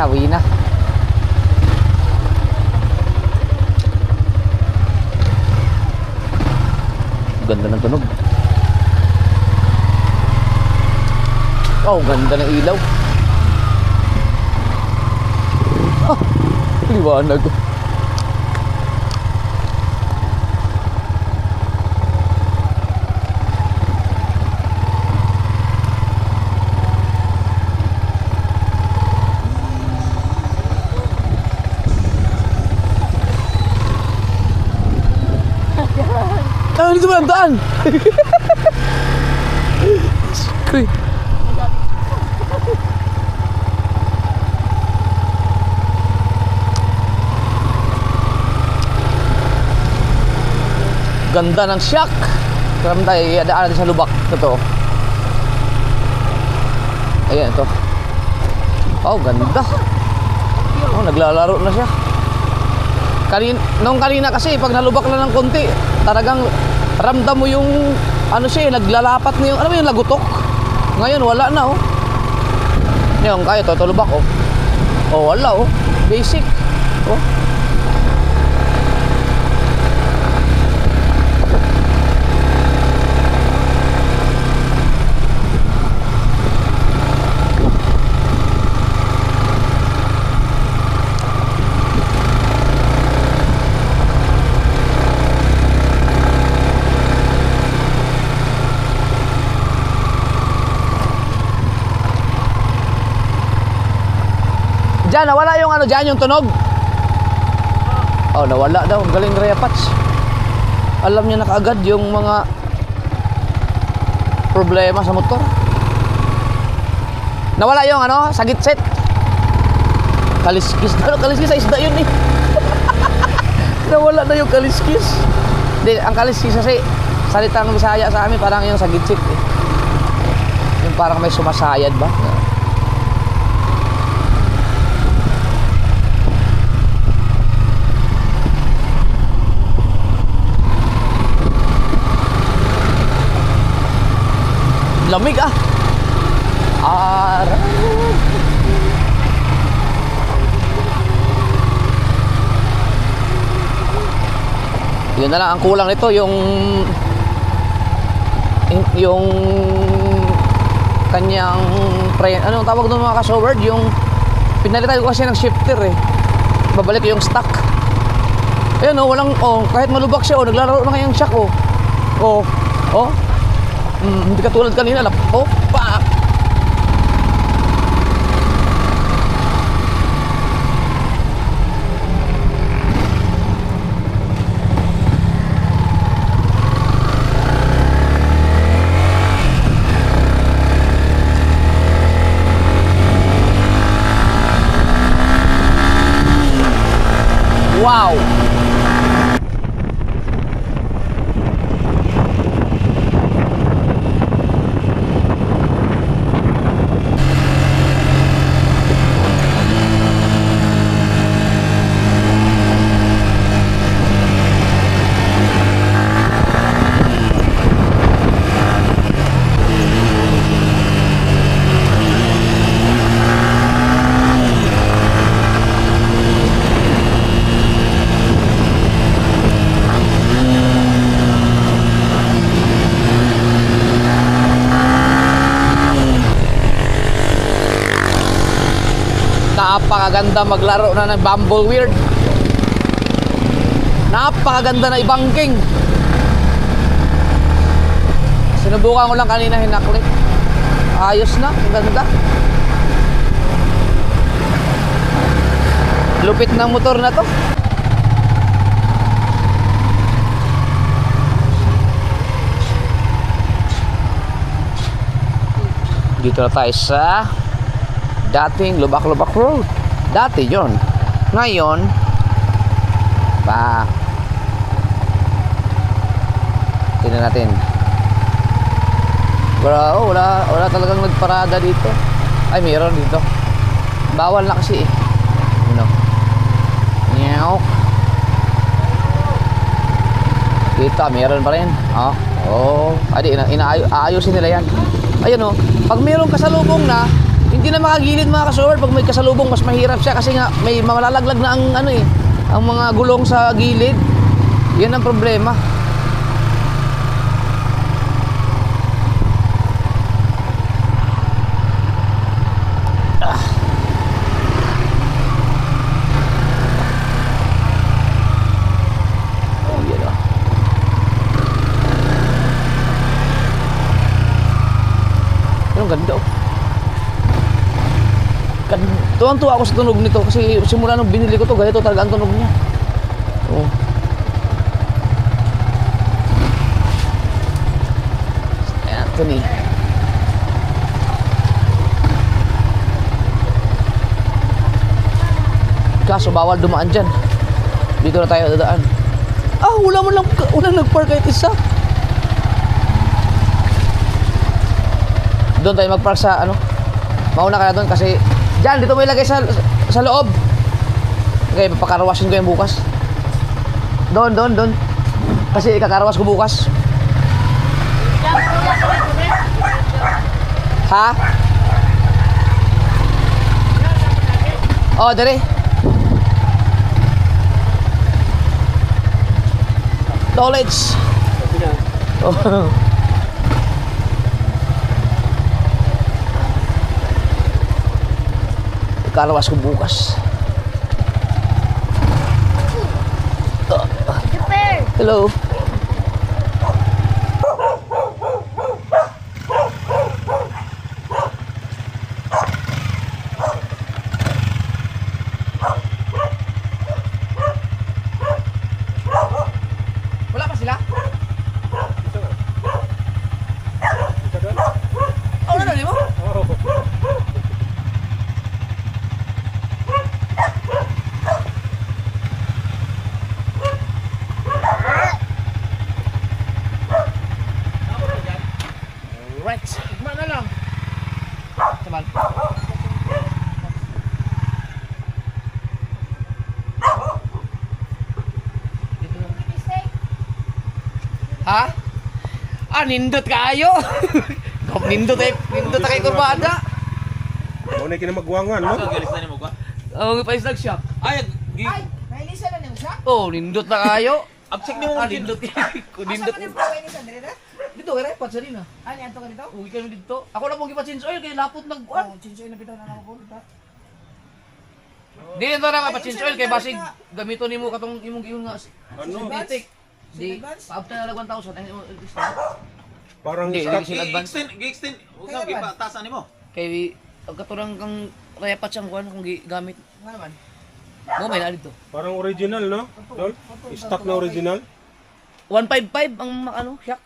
Uwi na. Ganda ng tunog. Oh, ganda ng ilaw. Ah, liwanag. Ah, dito ba ang daan? Kuy. Ganda ng shock. Karam tayo, iadaan natin sa lubak. Ito. Ayan, ito. Oh, ganda. Oh, naglalaro na siya. Nung kanina kasi, pag nalubak na ng konti, talagang ramdam mo yung, ano siya, naglalapat na yung, ano mo yung lagutok. Ngayon, wala na, oh. Yung, kaya, ito lubak, oh. Oh, wala, oh. Basic. Oh. Diyan, nawala yung ano dyan, yung tunog. Oh, nawala daw. Galing Rhea Patch. Alam niya na kaagad yung mga problema sa motor. Nawala yung ano, sa gitset. Kaliskis. Kaliskis sa isda yun eh. Nawala na yung kaliskis. Hindi, ang kaliskis kasi salitang Bisaya sa amin parang yung sa gitset eh. Yung parang may sumasayad ba? Lamig ah. Yun na lang ang kulang nito, yung kanyang anong tawag doon mga ka-showard, yung pinalitan ko kasi ng shifter eh. Babalik yung stock. Ayun oh, walang kahit malubak siya naglalaro na kayang shock hindi katulad kanina lang. Pak! Wow! Napakaganda maglaro na ng Bumbleweird. Napakaganda na ibangking. Sinubukan ko lang kanina hinaklik. Ayos na, ang ganda. Lupit ng motor na to. Dito na tayo sa dating Lubak-Lubak Road. Dati yon. Ngayon, tingnan natin. Wala talagang nagparada dito. Ay, meron dito. Bawal na kasi eh. Nyaw. Dito, meron pa rin. Aayusin nila yan. Ayun pag meron kasalubong na, hindi na makagilid mga ka-showard. Pag may kasalubong, mas mahirap siya kasi nga may malalaglag na ang mga gulong sa gilid. Yan ang problema. Ang ganda tuwang-tuwa ako sa tunog nito kasi simula nung binili ko to, ganito talaga ang tunog niya. Anthony. Kaso bawal dumaan dyan. Dito na tayo dadaan. Walang nagpark kahit isa. Doon tayo magpark sa mauna ka na doon kasi dyan, dito mo ilagay sa loob. Okay, papakarwasin ko yung bukas. Doon. Kasi ikakarwas ko bukas. Ha? Dali. Knowledge. Kalawas ko bukas. Hello. Wala pa sila? Wala na, di mo? Right. Tugma na lang. Saman. Ha? Nindot kaayo. Nindot kay kurbada. Mo na kinamagwangan, no? Ang galis na mo ba? Oh, pa isdag siya. Ay, Nailisa na niyo siya? Oh, nindot na kaayo. absek ni mo. Nindot. Nindot. Nailisa na rin Dito, kaya repat sa rin ah. Ano yan to ka dito? Uwi kayo dito. Ako lang mong ipatsinso oil kay lapot nagkuan. Oh, chinchoy na bitaw na ako po. Di ito na kapatsinso oil kay basig gamito nimo katong imong giyon nga Ano? synthetic. Di paabta na lang 1,000 ay Parang Hindi, stock. hindi sila advance. Gi-extend. Huwag na, gipatasan ni mo. Kay katurang kang repat siyang kuan kung gigamit. Nga naman. Mo may na dito. Parang original, no? Tol? Stock na original? 155 ang ano, yak.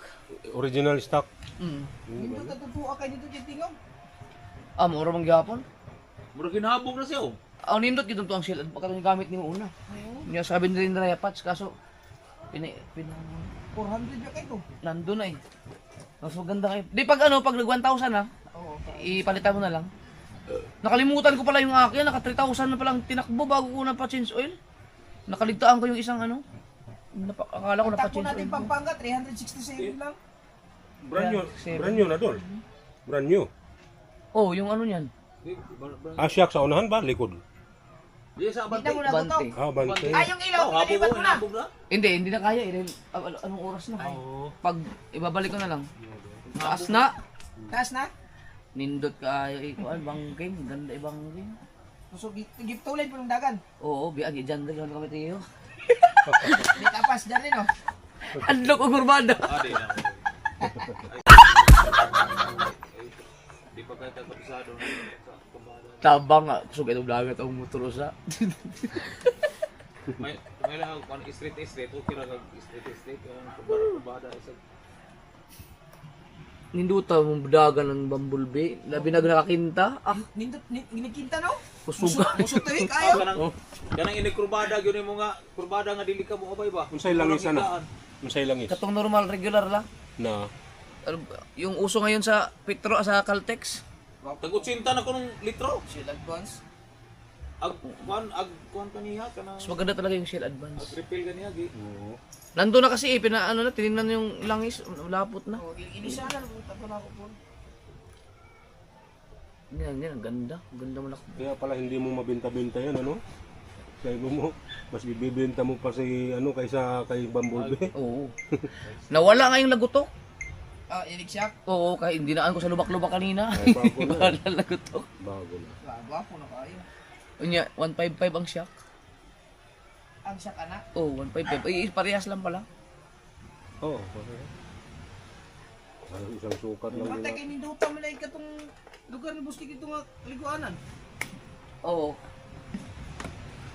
Original stock. Hindi to totoo kay dito yung tingog. Mura mang gihapon. Mura ginahabog na siya, oh. Ang nindot gid to ang shield katong gamit nimo una. Niya sabi nila yung repats kaso pina 400 ba kayo? nandun na eh. Mas maganda kayo. Di pag ano, pag nag 1,000 na, ipalitan mo na lang. Nakalimutan ko pala yung akin, naka 3,000 na palang tinakbo bago ko na-change oil. Nakaligtaan ko yung isang ano. Akala ko Takbo na-change natin oil. Pampanga, 367 lang. Brand new. Seven. Brand new na, Tol. Brand new. Oh, yung ano niyan. Asyak sa unahan ba? Likod. Di sa Kita abante. mo na to. Bante. Bante. Yung ilaw, Oh, habog pinalipat ko, mo na. habog na. Hindi na kaya. Anong oras na? Pag ibabalik ko na lang. Taas na. Taas na. Nindot ka ay kuan bangking, ganda ibang game. So, giptulay po ng dagan. Oo, biagi dyan rin kami tayo. Di tapas dyan rin, oh. Andok ang kurbada. Di na. Di pa kayo tatabisado na sa kumbada. Tabang nga, kusog itong dagat ang motor sa. May lang kung street, okay ra kag street, kumbada isa. Ninduta mong dagan ng bumblebee, labi na nakakinta. Nindot, ginikinta, no? Kusuga. Musot to, kayo. Kanang ini kurbada gyud mo nga, kurbada nga dili ka mo abay ba? Unsay langis na? Unsay langis? Katong normal, regular lang. Na. Ano ba, yung uso ngayon sa Petro, sa Caltex. Tag-80 na kunong litro. Shield advance. Ag kuan kaniya kanang Mas maganda talaga yung Shell Advance. refill kaniya gi. Nandun na kasi pinaano na, tinignan yung langis, lapot na. Oh, inisa na, tapos na ako po. Yan, ang ganda. Ang ganda mo na. Kaya pala hindi mo mabenta-benta yan, ano? Kaya mo, mas bibibenta mo pa si, ano, kaysa kay Bumblebee. Oo. Nawala nga yung lagutok. Ilig siya. Oo, kaya hindi naan ko sa lubak-lubak kanina. Ay, bago na. Wala lagutok. Bago na. Gwapo na kayo. Unya, 155 ang shock. Ang siya ka na. Oh, 155. Ay, parehas lang pala. Oo. Parang isang sukat lang Mantay nila. kay Ninduta mo lang itong lugar ni Buski ito nga liguanan. Oo.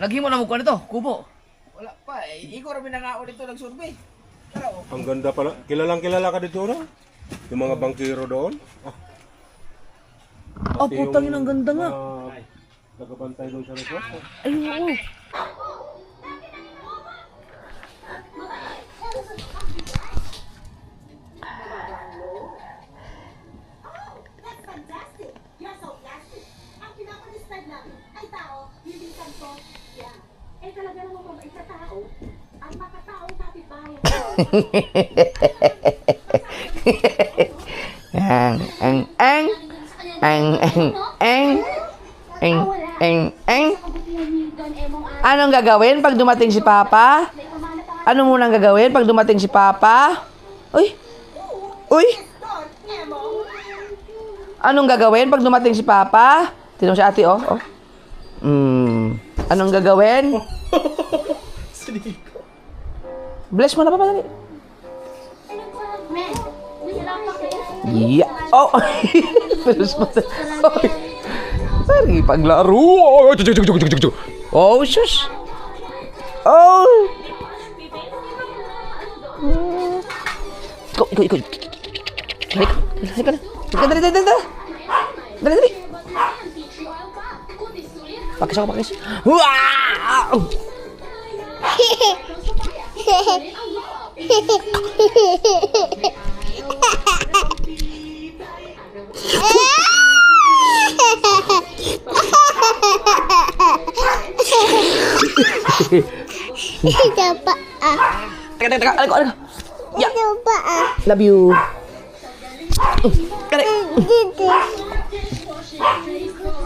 Naghimo na mo ko nito, kubo. Wala pa eh. Ikaw rin nangaon dito nag-survey. Pero oh. Ang ganda pala. Kilalang kilala ka dito, no? Yung mga bangkero doon. Oh, putang ina, ang ganda nga. Nagabantay doon sa likod. Ay, oo. That's fantastic! You're so plastic. Ang pinapalistan namin ay tao, hindi kanto. Yeah. Eh talaga namang mabait sa tao. Ang makataong kapitbahay. Anong gagawin pag dumating si Papa? Ano munang gagawin pag dumating si Papa? Uy! Uy! Anong gagawin pag dumating si Papa? Tignan mo si ate, oh. Anong gagawin? Bless mo na, Papa. Dali. Men, masarap pa kayo. Yeah. Oh! Bless mo na. Sorry, paglaro. Oh, shush. Oh! Ikaw. Halika na. Dali. Pakis. Wow! Ito pa Teka. Aliko. Ya. Ito pa Love you. Kare. Dito.